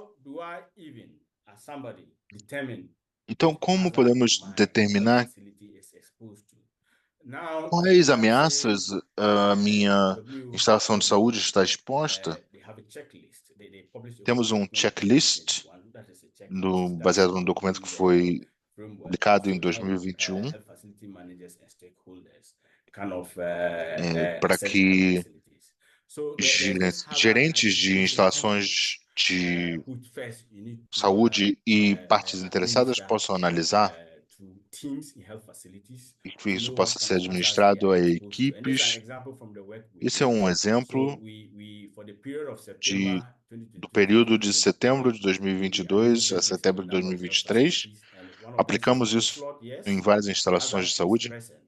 Então, como podemos determinar Now, Quais I would say ameaças a minha the W instalação de saúde está exposta? they have a checklist. They publish a Temos um document in checklist 2021 that is a checklist that baseado num documento que include the foi framework publicado em to help 2021, health facility managers and stakeholders kind of para assess health que facilities. So there's this hazard gerentes de identification instalações template, de which first you need to saúde e partes interessadas administer possam analisar to teams in health facilities e que to isso know what possa kind ser of hazards they administrado are a exposed to. And this is an equipes. example from the work we Esse é did. um So exemplo we for the period of de, September do 2022 to período de 2023, setembro de we 2022 a administered this to setembro a de number of health 2023. facilities, and one of these is Aplicamos Eagle isso Slot, em yes, várias the instalações de hazard is saúde. present,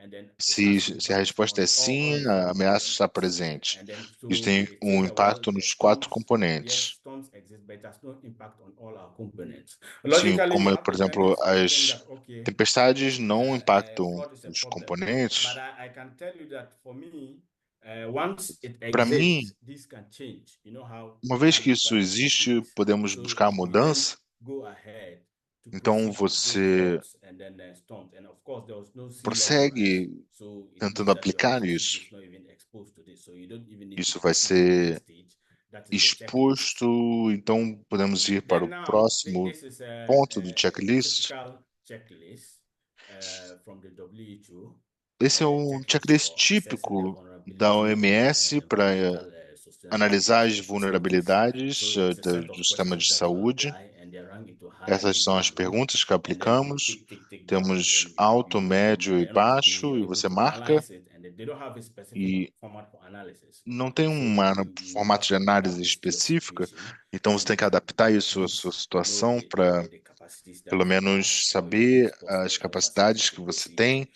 and then it Se, has se a impact resposta on é all sim, three a ameaça está components. presente. And then Isso so tem it um says that well, impacto the nos 4 storms, yes, componentes. storms exist, but it has no impact on all our components. Sim, Logically, you como, have por to turn exemplo, this and think as that okay, tempestades não impactam flood is a os problem. componentes. But I can tell you that for me, once it Para mim, exists, this can change. You know how uma vez que climate isso variability existe, is. podemos So buscar a you then mudança. go ahead to Então proceed with those você floods and then storms. And of course, there was no sea level rise. prossegue So it means tentando that your aplicar health facility isso. is not even exposed to this. So you don't even need Isso to vai proceed to the next ser stage. That is the checklist. exposto, então podemos ir para Then o now, próximo this is ponto do a checklist. typical checklist from the WHO. Esse é um checklist típico da OMS para analisar as vulnerabilidades do sistema de saúde. Essas são as perguntas que aplicamos. Temos alto, médio e baixo, e você marca. E não tem um formato de análise específica, então você tem que adaptar isso à sua situação para, pelo menos, saber as capacidades que você tem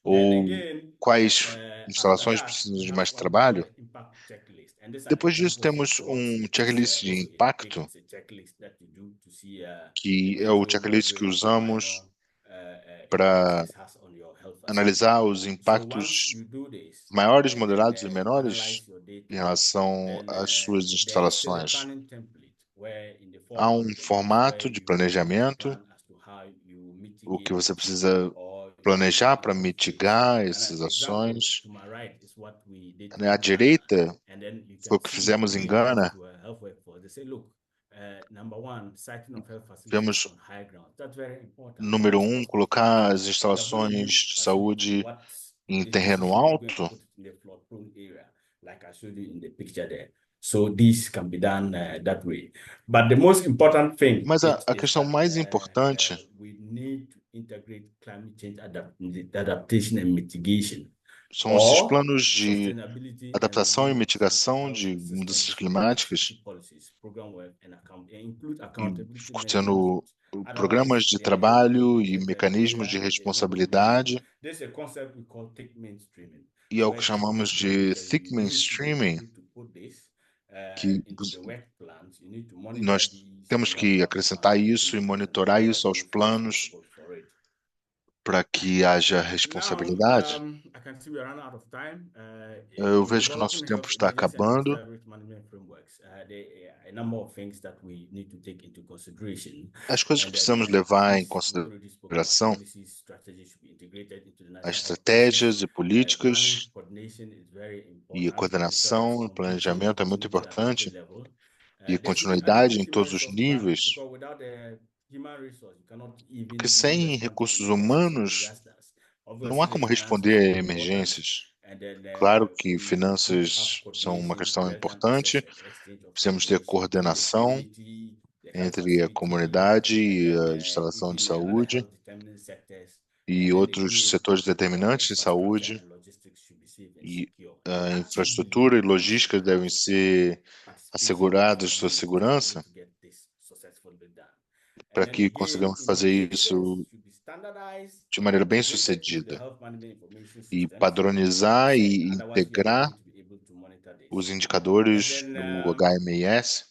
ou quais instalações precisam de mais trabalho. Depois disso, temos um checklist de impacto, que é o checklist que usamos para analisar os impactos maiores, moderados e menores em relação às suas instalações. Há um formato de planejamento, o que você precisa planejar para mitigar essas ações. À direita, foi o que fizemos em Gana. Vemos, número 1, colocar as instalações de saúde em terreno alto. So this can be done that way. But the most important thing Mas a questão mais importante we need to integrate climate change adaptation and mitigation. são esses planos de adaptação e mitigação de mudanças climáticas, sendo programas de trabalho e mecanismos de responsabilidade, e é o que chamamos de thick mainstreaming, que nós temos que acrescentar isso e monitorar isso aos planos para que haja responsabilidade. Eu vejo que o nosso tempo está acabando. As coisas que precisamos levar em consideração, as estratégias e políticas e a coordenação e planejamento é muito importante, e continuidade em todos os níveis, porque sem recursos humanos não há como responder a emergências. Claro que finanças são uma questão importante, precisamos ter coordenação entre a comunidade e a instalação de saúde e outros setores determinantes de saúde, e a infraestrutura e logística devem ser asseguradas sua segurança para que consigamos fazer isso de maneira bem sucedida e padronizar e integrar os indicadores no HMIS.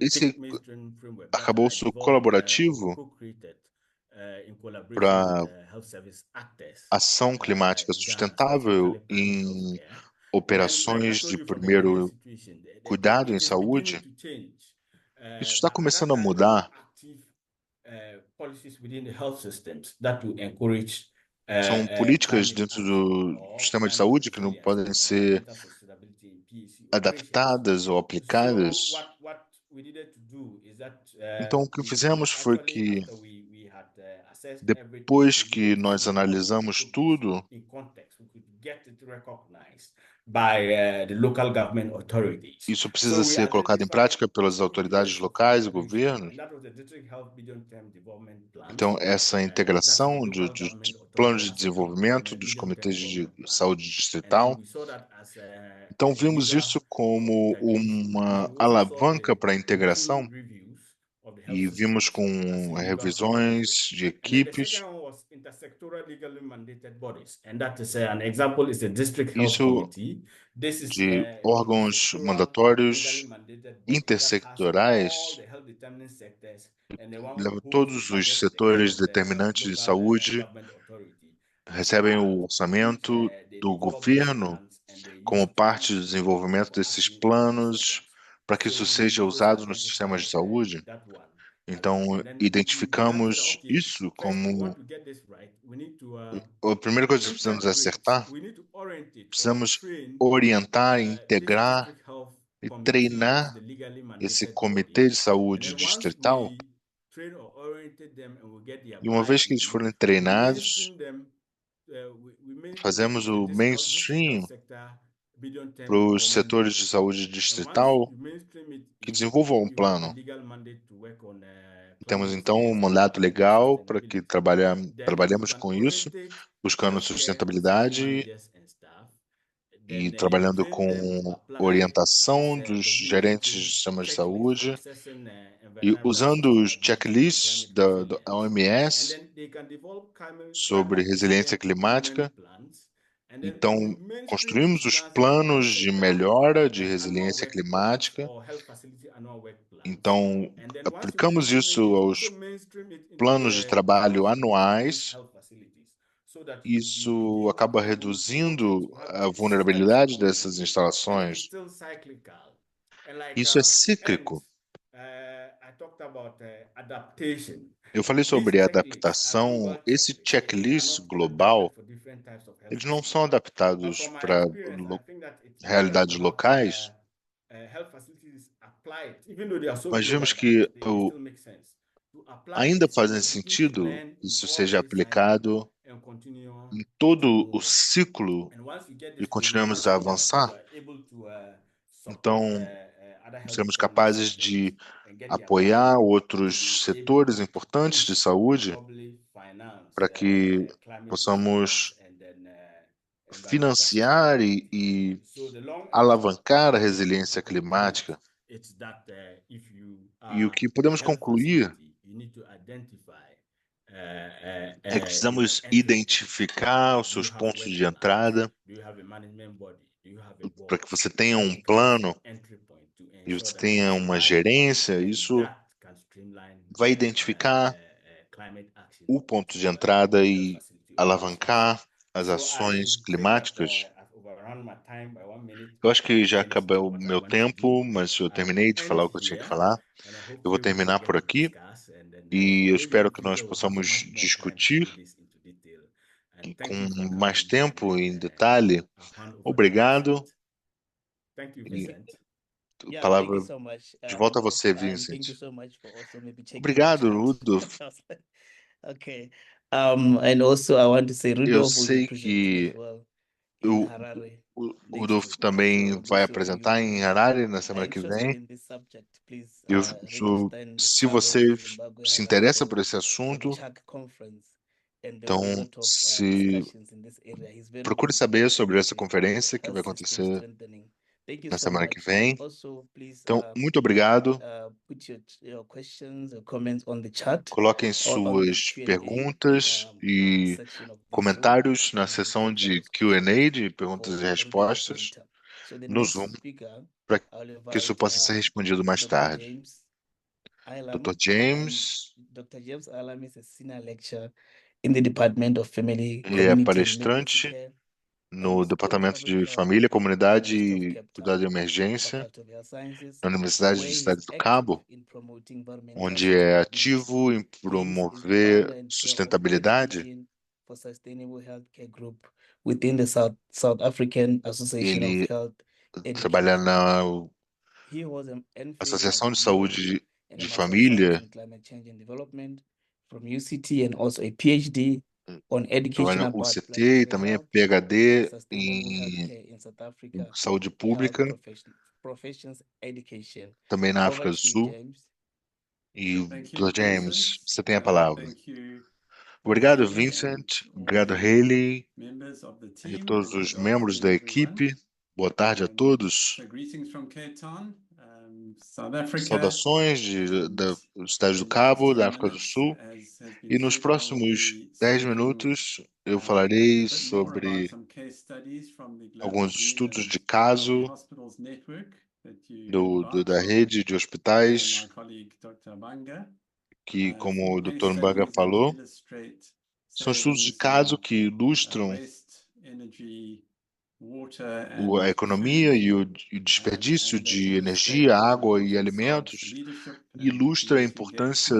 Esse arcabouço colaborativo para ação climática sustentável em operações de primeiro cuidado em saúde, isso está começando a mudar. policies within the health systems that will encourage São políticas climate dentro action do or sistema de climate saúde que não resilience podem or ser environmental sustainability in PEC operations. adaptadas ou So aplicadas. what we needed to do is that Então, o que we fizemos foi actually, que, after we had assessed everything, depois we que needed to nós see how we analisamos could put this tudo, in context. We could get it recognized by the local government authorities. isso precisa So we ser colocado em identified prática pelas 2 autoridades pillars of locais e intervention, governos. and that was the District Health Medium-Term Development Plans. Então, essa That's the integração local dos government planos authority de assessment and desenvolvimento the dos medium-term comitês de development plan. saúde And then distrital. we saw that as Então, a vimos lever isso for como integration. And then uma we also saw alavanca the para a integração routine reviews of the health e vimos systems as com a lever for revisões delivery. de And then the equipes. second one was intersectoral legally mandated bodies. And that is an example is the District Health Isso Committee. This is de a órgãos intersectoral legally mandatórios mandated body that has all intersectorais, the health determining sectors and the one leva who todos os budgets the kind setores of the determinantes de local saúde, government authority to recebem have o which orçamento they do develop these governo plans and they como use parte do to desenvolvimento for desses action in these planos, sectors. para que So isso we seja also usado nos sistemas identified de saúde. that one as Então, one. And then we then said, identificamos okay, isso first we want como to get this right. We need to a primeira coisa que precisamos integrate, acertar. we need to orientate or Precisamos train orientar, this integrar district health e committee, which is treinar the legally esse mandated comitê body. de And saúde then once distrital. we train or orientate them and we get their E uma vez que eles buy-in, forem we treinados, mainstream them. We mainstream them fazemos into the o district health mainstream sector medium-term para os development setores de plan. saúde And once distrital you mainstream it, que desenvolvam um you have the plano. legal mandate to work on Temos climate então um resilience and mandato environmental legal para que sustainability. Then you trabalhemos can com isso, orientate buscando healthcare facility sustentabilidade managers and staff. e Then you trabalhando train com them to apply this orientação dos gerentes de WHO sistemas de checklist for saúde assessing e environmental usando os sustainability and checklists climate da resilience. And OMS then they can develop sobre climate resiliência resilient improvement climática. plans. And then Então, we mainstream these construímos os plans into planos health de center melhora de annual resiliência work plans climática. or health facility annual work plans. Então, And then once you aplicamos mainstream it, isso you aos also mainstream it into planos de the trabalho health needs of these anuais. health facilities, so that you'll Isso be able acaba to look at reduzindo to have a a vulnerabilidade sustainable dessas view, and it is instalações. still cyclical. And Isso é and cíclico. I talked about adaptation. Eu falei These sobre checklists are adaptação. global Esse checklists, so they are checklist not adapted global, for different types of health eles não são facilities. But adaptados from my para experience, I think that it's better realidades to have locais, health facilities apply it, even though they are so mas global, vimos but que they still make sense to apply ainda it so fazem that we begin to sentido learn que in isso all seja this cycle aplicado and continue em to todo o move on. ciclo And once we get e this global, I continuemos a think that we avançar. are able to support Então, other health seremos determining capazes sectors de and get their apoiar buy-in to outros be able setores to importantes de push and saúde probably finance para que climate resilience possamos and then environmental financiar e, sustainability. e So the long answer alavancar a to resiliência conclude, climática. it's that if you E o are que a podemos health concluir facility, you need to identify é que your precisamos entry point. identificar os Do you seus have pontos work de plans? entrada Do you have a management body? Do you have a para board? que você tenha That um becomes plano your entry point to e ensure você that you tenha get uma buy-in, gerência. and Isso that can streamline vai identificar climate action o ponto de into entrada health e facility operations. alavancar as So I ações think that climáticas. I've overrun my time by 1 minute. Eu acho que I've já finished acabou o what I meu want to do. tempo, mas eu I will terminei de end falar o que eu tinha que here, falar. and Eu vou hopefully we terminar get por to aqui discuss, and then e eu maybe in espero the que nós future we'll have possamos much more time to discutir do this into detail. And e thank com you for mais coming, and tempo then em detalhe. I'll hand over to Obrigado. Vincent. Thank you, E Vincent. Yeah, thank palavra you so much, de volta a Rudolph, você, and thank you Vincent. so much for also maybe checking the Obrigado, chat. Rudolf. Okay. And also I want to say Eu Rudolph will be sei presenting as que well in o, Harare o next Rudolf week. também So vai those of apresentar you em who Harare na are semana que interested vem. in this subject, please Eu, register and se travel você to Zimbabwe, se Harare interessa por esse for the assunto, CHAC conference. And there will então be a lot of se discussions in this area. He's very procure busy saber sobre essa implementing conferência que health vai system acontecer strengthening. Thank you na so semana que much. And vem. also, please Então, muito obrigado. put your questions or comments on the chat Coloquem or on the suas Q&A perguntas e section of this Zoom, comentários na and we seção take de those questions Q&A, de perguntas e for Rudolph respostas, later. So the no next Zoom, speaker, para I'll que isso invite possa ser respondido mais Dr. tarde. James Ilam, Dr. James, and Dr. James Ilam is a senior lecturer in the Department of Family, ele é Community and Emergency palestrante Care no Departamento de Família, Comunidade e Cuidado de Emergência, na Universidade de Cidade do Cabo, onde é ativo em promover sustentabilidade. Ele trabalha na Associação de Saúde de Família, trabalha no UCT e também é PhD em saúde pública, também na África do Sul. E, Dr. James, você tem a palavra. Obrigado, Vincent. Obrigado, Hayley. E todos os membros da equipe. Boa tarde a todos. Saudações do Cidade do Cabo, da África do Sul. E nos próximos 10 minutos eu falarei sobre alguns estudos de caso da rede de hospitais que, como o Dr. Mbanga falou, são estudos de caso que ilustram a economia e o desperdício de energia, água e alimentos, e ilustra a importância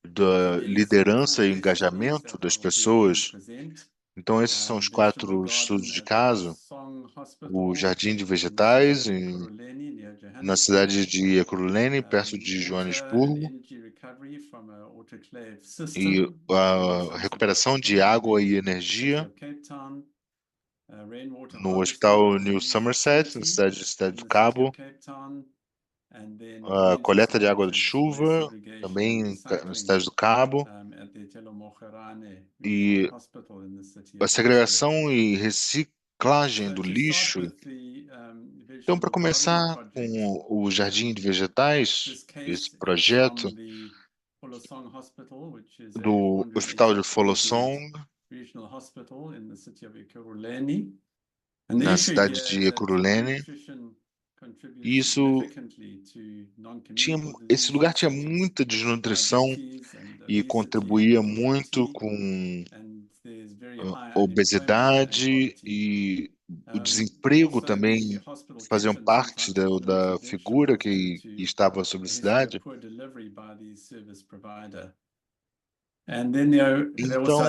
da liderança e engajamento das pessoas. Então, esses são os 4 estudos de caso. O Jardim de Vegetais, na cidade de Ekurhuleni, perto de Joanesburgo, e a recuperação de água e energia no Hospital New Somerset, na Cidade do Cabo, a coleta de água de chuva, também na Cidade do Cabo, e a segregação e reciclagem do lixo. Então, para começar com o Jardim de Vegetais, esse projeto do Hospital de Folosong, na cidade de Ekurhuleni, esse lugar tinha muita desnutrição e contribuía muito com obesidade, e o desemprego também faziam parte da figura que estava sobre a cidade. Então,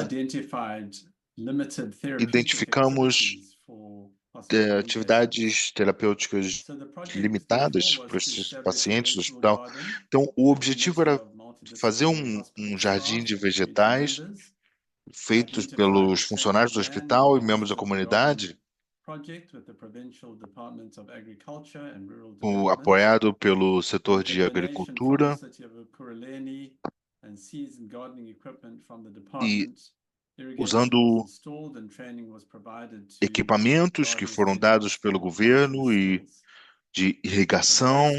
identificamos atividades terapêuticas limitadas para esses pacientes do hospital. Então, o objetivo era fazer um jardim de vegetais feitos pelos funcionários do hospital e membros da comunidade, apoiado pelo setor de agricultura e usando equipamentos que foram dados pelo governo e de irrigação,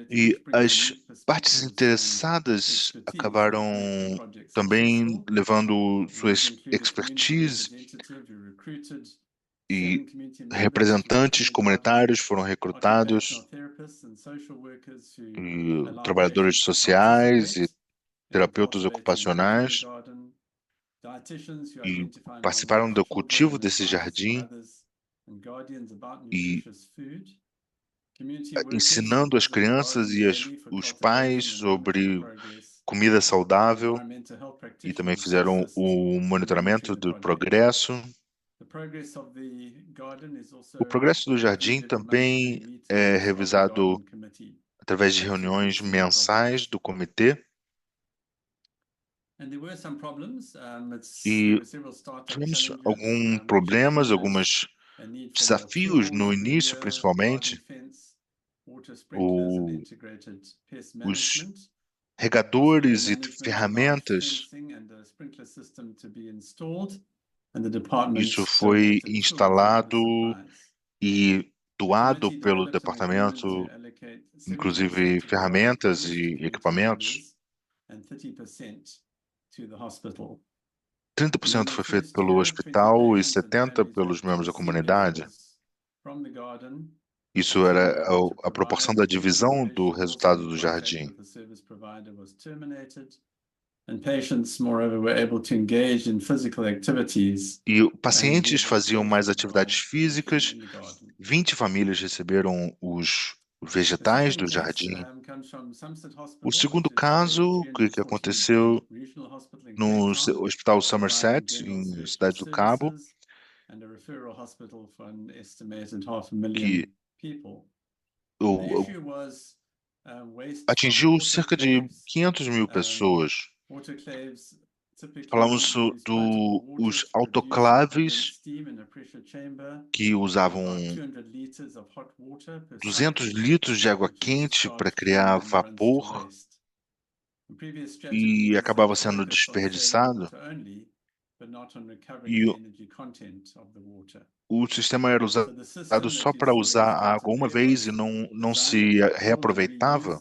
e as partes interessadas acabaram também levando sua expertise, e representantes comunitários foram recrutados, e trabalhadores sociais e terapeutas ocupacionais, e participaram do cultivo desse jardim e ensinando as crianças e os pais sobre comida saudável, e também fizeram o monitoramento do progresso. O progresso do jardim também é revisado através de reuniões mensais do comitê, e tivemos alguns problemas, alguns desafios no início, principalmente. Os regadores e ferramentas, isso foi instalado e doado pelo departamento, inclusive ferramentas e equipamentos. 30% foi feito pelo hospital e 70% pelos membros da comunidade. Isso era a proporção da divisão do resultado do jardim. E pacientes faziam mais atividades físicas, 20 famílias receberam os vegetais do jardim. O segundo caso, que aconteceu no Hospital Somerset, em Cidade do Cabo, que atingiu cerca de 500 mil pessoas. Falamos dos autoclaves que usavam 200 litros de água quente para criar vapor e acabava sendo desperdiçado. E o sistema era usado só para usar a água uma vez e não se reaproveitava.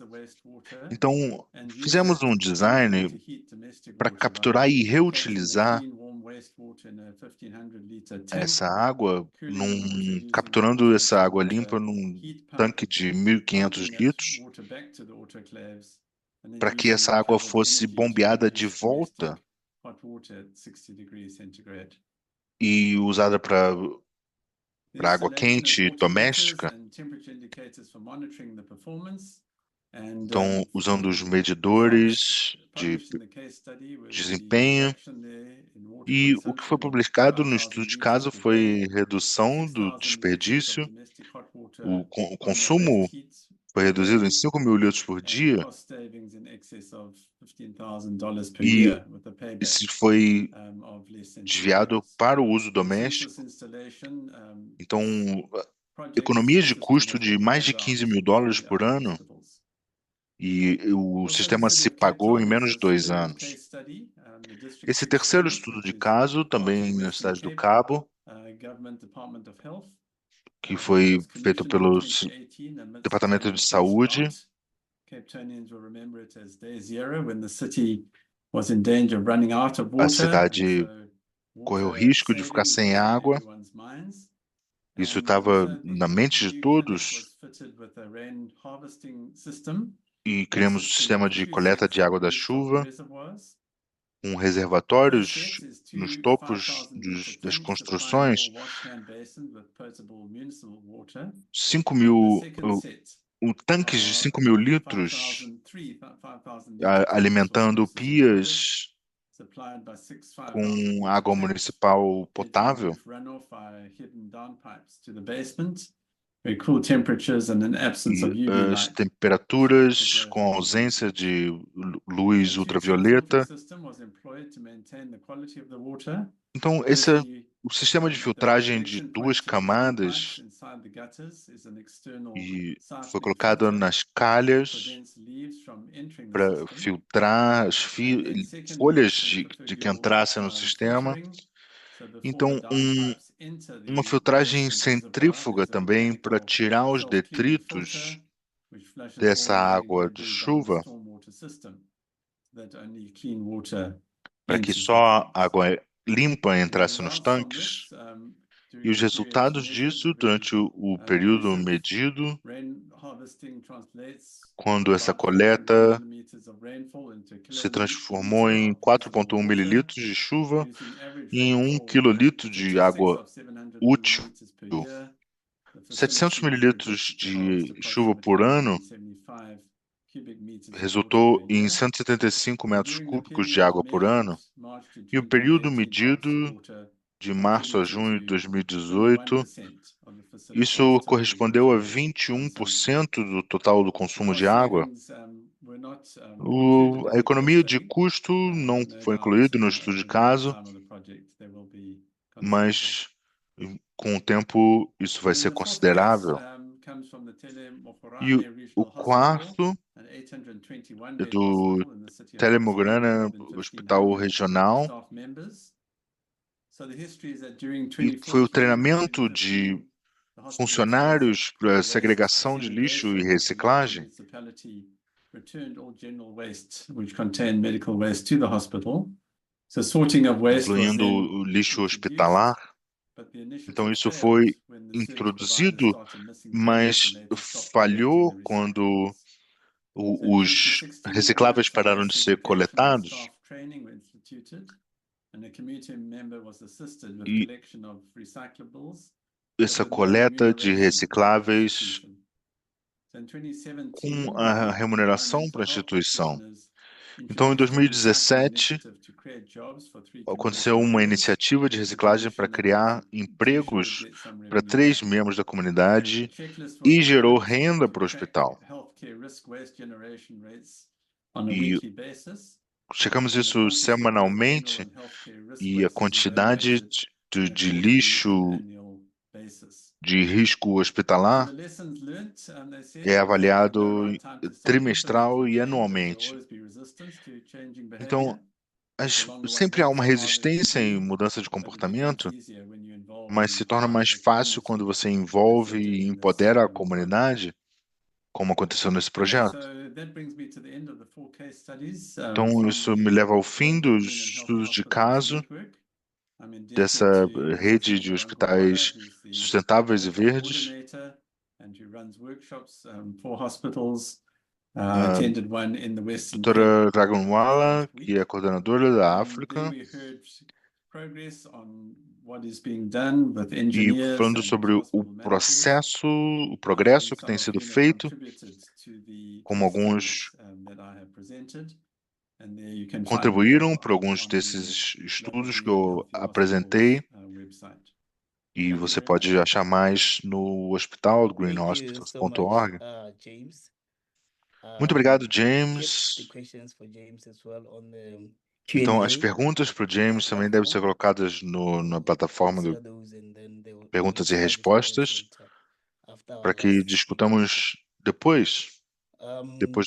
Então, fizemos um design para capturar e reutilizar essa água, capturando essa água limpa num tanque de 1.500 litros, para que essa água fosse bombeada de volta e usada para água quente doméstica. Então, usando os medidores de desempenho. E o que foi publicado no estudo de caso foi redução do desperdício, o consumo foi reduzido em 5 mil litros por dia, e isso foi desviado para o uso doméstico. Então, economias de custo de mais de 15 mil dólares por ano, e o sistema se pagou em menos de 2 anos. Esse terceiro estudo de caso, também na Cidade do Cabo, que foi feito pelo Departamento de Saúde, a cidade correu risco de ficar sem água. Isso estava na mente de todos, e criamos um sistema de coleta de água da chuva, com reservatórios nos topos das construções, 5.000 tanques de 5.000 litros, alimentando pias com água municipal potável, e as temperaturas com ausência de luz ultravioleta. Então, esse é o sistema de filtragem de 2 camadas, e foi colocado nas calhas para filtrar as folhas de que entrassem no sistema. Então, uma filtragem centrífuga também para tirar os detritos dessa água de chuva, para que só água limpa entrasse nos tanques. E os resultados disso, durante o período medido, quando essa coleta se transformou em 4,1 mililitros de chuva e em 1 quilolitro de água útil. 700 mililitros de chuva por ano resultou em 175 metros cúbicos de água por ano, e o período medido de março a junho de 2018, isso correspondeu a 21% do total do consumo de água. A economia de custo não foi incluída no estudo de caso, mas com o tempo isso vai ser considerável. E o quarto é do Telemograna Hospital Regional, e foi o treinamento de funcionários para segregação de lixo e reciclagem, incluindo o lixo hospitalar. Então, isso foi introduzido, mas falhou quando os recicláveis pararam de ser coletados. E essa coleta de recicláveis com a remuneração para a instituição. Então, em 2017, aconteceu uma iniciativa de reciclagem para criar empregos para 3 membros da comunidade e gerou renda para o hospital. E checamos isso semanalmente e a quantidade de lixo de risco hospitalar é avaliado trimestral e anualmente. Então, sempre há uma resistência em mudança de comportamento, mas se torna mais fácil quando você envolve e empodera a comunidade, como aconteceu nesse projeto. Então, isso me leva ao fim dos estudos de caso dessa rede de hospitais sustentáveis e verdes. A doutora Ragunwala, que é a coordenadora da África, e falando sobre o processo, o progresso que tem sido feito, como alguns contribuíram para alguns desses estudos que eu apresentei, e você pode achar mais no hospital, greenhospitals.org. Muito obrigado, James. Então, as perguntas para o James também devem ser colocadas na plataforma do Perguntas e Respostas, para que discutamos depois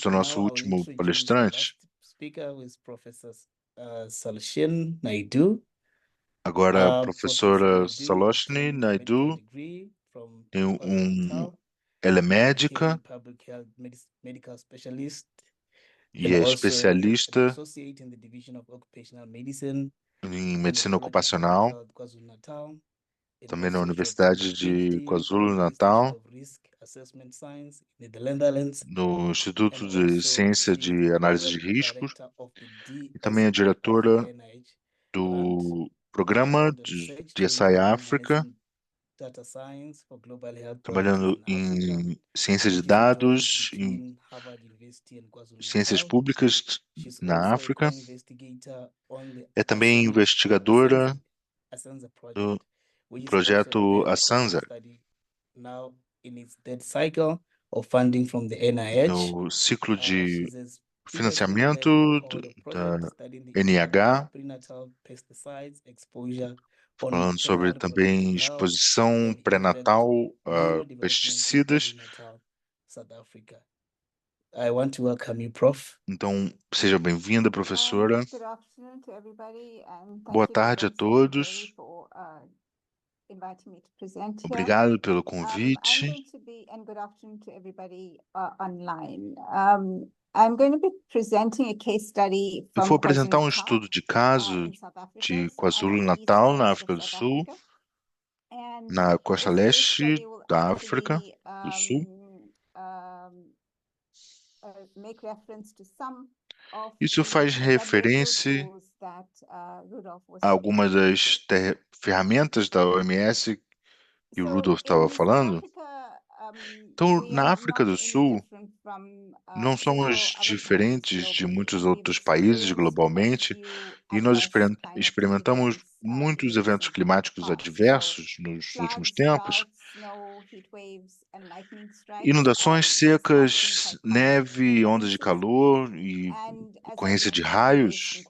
do nosso último palestrante. Agora, a professora Saloshni Naidu, ela é médica e é especialista em medicina ocupacional, também na Universidade de KwaZulu-Natal, no Instituto de Ciência de Análise de Riscos, e também é diretora do programa de DSI África, trabalhando em ciência de dados, em ciências públicas na África. É também investigadora do projeto Asanza, no ciclo de financiamento da NIH, falando sobre também exposição pré-natal a pesticidas. Então, seja bem-vinda, professora. Boa tarde a todos. Obrigado pelo convite. Eu vou apresentar um estudo de caso de KwaZulu-Natal, na África do Sul, na costa leste da África do Sul. Isso faz referência a algumas das ferramentas da OMS que o Rudolph estava falando. Então, na África do Sul, não somos diferentes de muitos outros países globalmente, e nós experimentamos muitos eventos climáticos adversos nos últimos tempos. Inundações, secas, neve, ondas de calor e ocorrência de raios.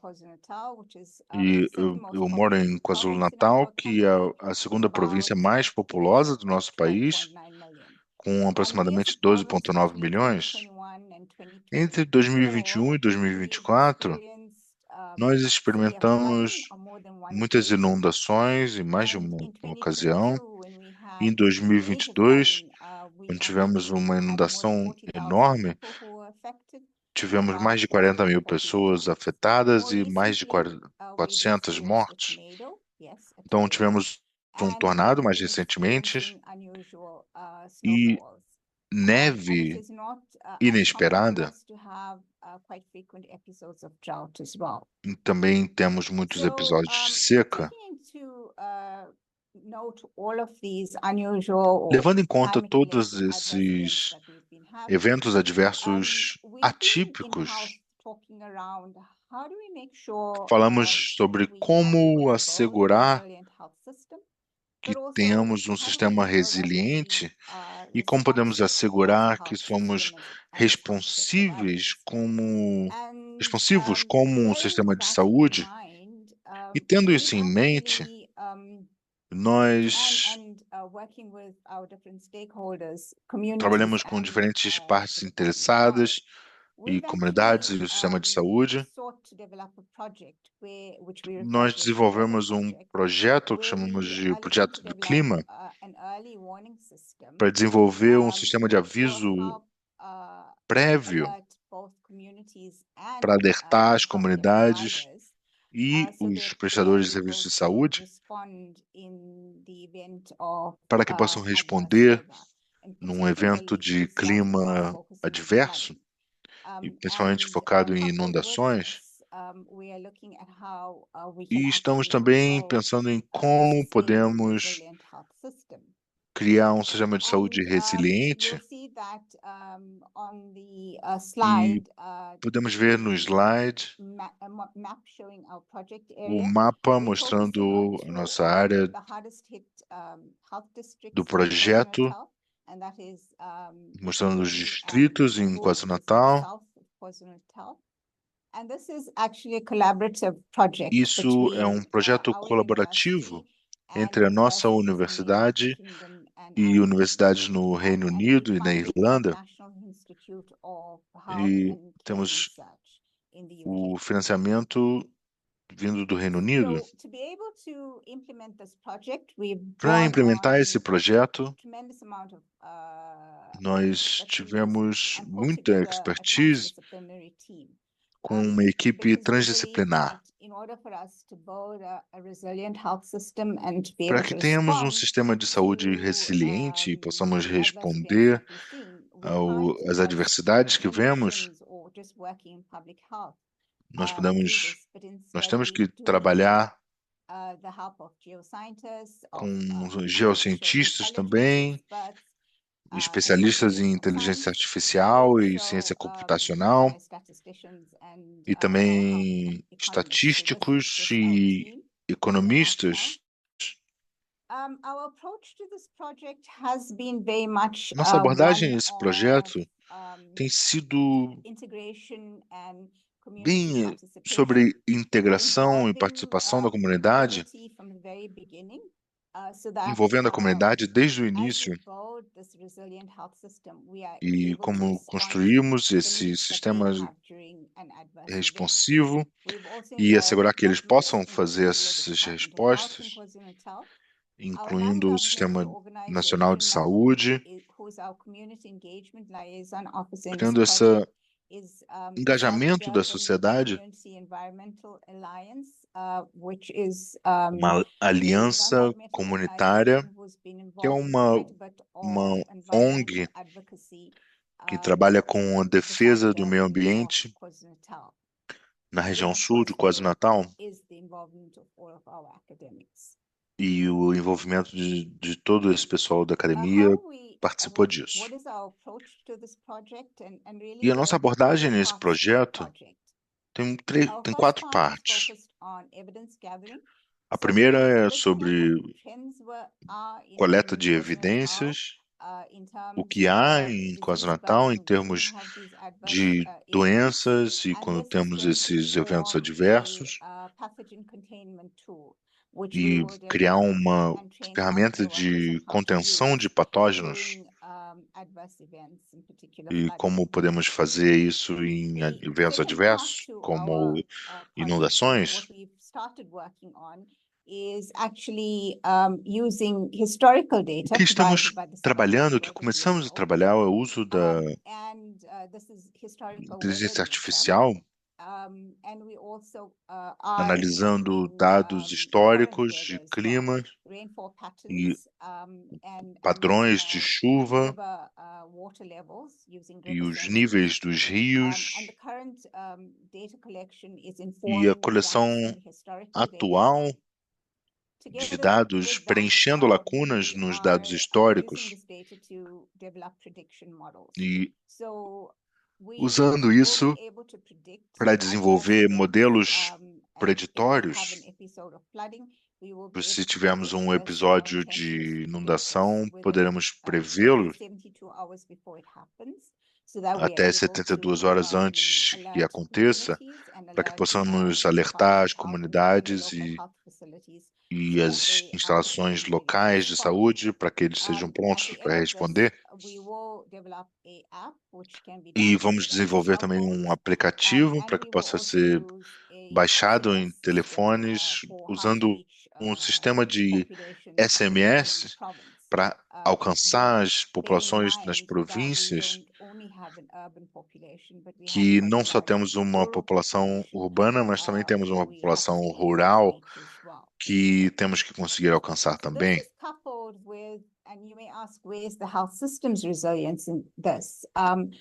E eu moro em KwaZulu-Natal, que é a segunda província mais populosa do nosso país, com aproximadamente 12,9 milhões. Entre 2021 e 2024, nós experimentamos muitas inundações em mais de uma ocasião. Em 2022, quando tivemos uma inundação enorme, tivemos mais de 40 mil pessoas afetadas e mais de 400 mortos. Então, tivemos um tornado mais recentemente, e neve inesperada, e também temos muitos episódios de seca. Levando em conta todos esses eventos adversos atípicos, falamos sobre como assegurar que tenhamos um sistema resiliente e como podemos assegurar que somos responsivos como um sistema de saúde. E tendo isso em mente, nós trabalhamos com diferentes partes interessadas e comunidades e o sistema de saúde. Nós desenvolvemos um projeto que chamamos de Projeto do Clima para desenvolver um sistema de aviso prévio para alertar as comunidades e os prestadores de serviços de saúde para que possam responder num evento de clima adverso, e principalmente focado em inundações. E estamos também pensando em como podemos criar um sistema de saúde resiliente. E podemos ver no slide o mapa mostrando a nossa área do projeto, mostrando os distritos em KwaZulu-Natal. Isso é um projeto colaborativo entre a nossa universidade e universidades no Reino Unido e na Irlanda. E temos o financiamento vindo do Reino Unido. Para implementar esse projeto, nós tivemos muita expertise com uma equipe transdisciplinar. Para que tenhamos um sistema de saúde resiliente e possamos responder às adversidades que vemos, nós temos que trabalhar com geocientistas também, especialistas em inteligência artificial e ciência computacional, e também estatísticos e economistas. Nossa abordagem a esse projeto tem sido bem sobre integração e participação da comunidade, envolvendo a comunidade desde o início, e como construímos esse sistema responsivo e assegurar que eles possam fazer essas respostas, incluindo o Sistema Nacional de Saúde, criando esse engajamento da sociedade, uma aliança comunitária, que é uma ONG que trabalha com a defesa do meio ambiente na região sul de KwaZulu-Natal, e o envolvimento de todo esse pessoal da academia participou disso. E a nossa abordagem nesse projeto tem 4 partes. A primeira é sobre coleta de evidências, o que há em KwaZulu-Natal em termos de doenças e quando temos esses eventos adversos, e criar uma ferramenta de contenção de patógenos e como podemos fazer isso em eventos adversos, como inundações. O que estamos trabalhando, o que começamos a trabalhar, é o uso da inteligência artificial analisando dados históricos de clima e padrões de chuva e os níveis dos rios, e a coleção atual de dados preenchendo lacunas nos dados históricos e usando isso para desenvolver modelos preditórios. Se tivermos um episódio de inundação, poderemos prevê-lo até 72 horas antes que aconteça, para que possamos alertar as comunidades e as instalações locais de saúde para que eles sejam prontos para responder. E vamos desenvolver também um aplicativo para que possa ser baixado em telefones usando um sistema de SMS para alcançar as populações nas províncias, que não só temos uma população urbana, mas também temos uma população rural que temos que conseguir alcançar também.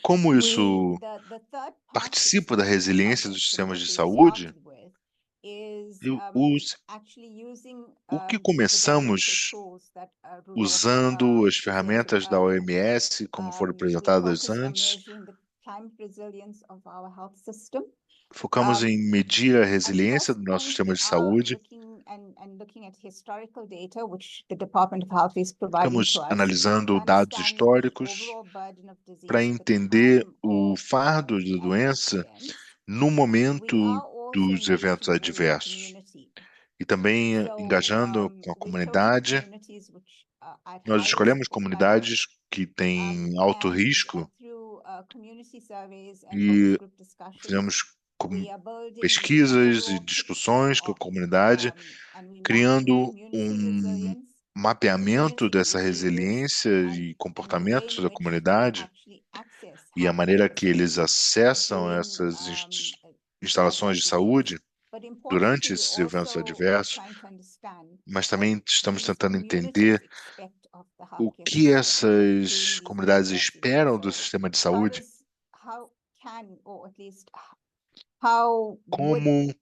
Como isso participa da resiliência dos sistemas de saúde? O que começamos usando as ferramentas da OMS, como foram apresentadas antes, focamos em medir a resiliência do nosso sistema de saúde. Estamos analisando dados históricos para entender o fardo da doença no momento dos eventos adversos. E também engajando com a comunidade. Nós escolhemos comunidades que têm alto risco e fizemos pesquisas e discussões com a comunidade, criando um mapeamento dessa resiliência e comportamentos da comunidade e a maneira que eles acessam essas instalações de saúde durante esses eventos adversos, mas também estamos tentando entender o que essas comunidades esperam do sistema de saúde, como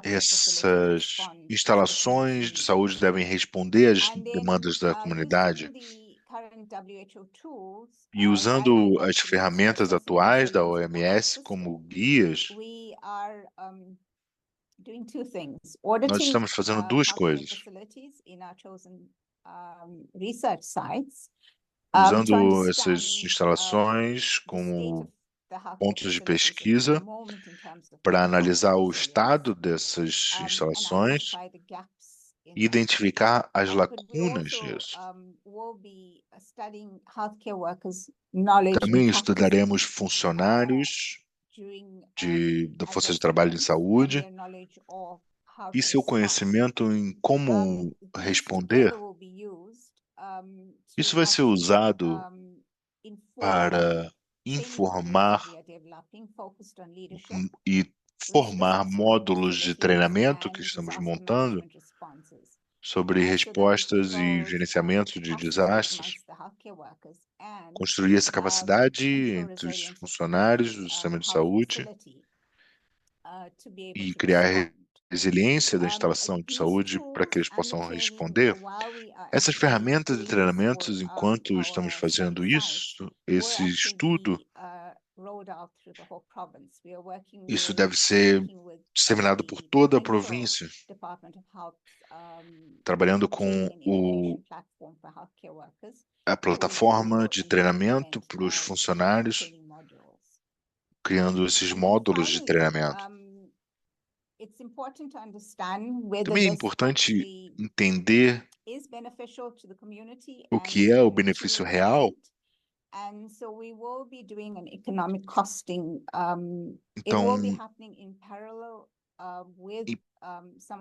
essas instalações de saúde devem responder às demandas da comunidade. E usando as ferramentas atuais da OMS como guias, nós estamos fazendo duas coisas. Usando essas instalações como pontos de pesquisa para analisar o estado dessas instalações e identificar as lacunas disso. Também estudaremos funcionários da Força de Trabalho em Saúde e seu conhecimento em como responder. Isso vai ser usado para informar e formar módulos de treinamento que estamos montando sobre respostas e gerenciamento de desastres, construir essa capacidade entre os funcionários do sistema de saúde e criar resiliência da instalação de saúde para que eles possam responder. Essas ferramentas de treinamentos, enquanto estamos fazendo isso, esse estudo, isso deve ser disseminado por toda a província, trabalhando com a plataforma de treinamento para os funcionários, criando esses módulos de treinamento. Também é importante entender o que é o benefício real. Então,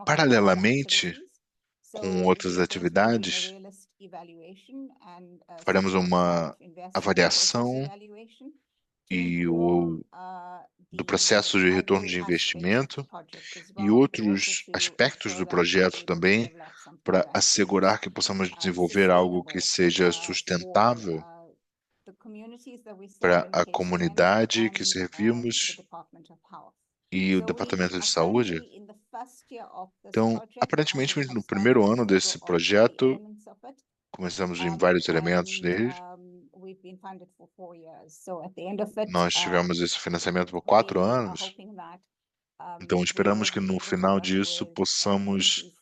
paralelamente com outras atividades, faremos uma avaliação e do processo de retorno de investimento e outros aspectos do projeto também, para assegurar que possamos desenvolver algo que seja sustentável para a comunidade que servimos e o Departamento de Saúde. Então, aparentemente, no primeiro ano desse projeto, começamos em vários elementos dele. Nós tivemos esse financiamento por 4 anos. Então, esperamos que no final disso possamos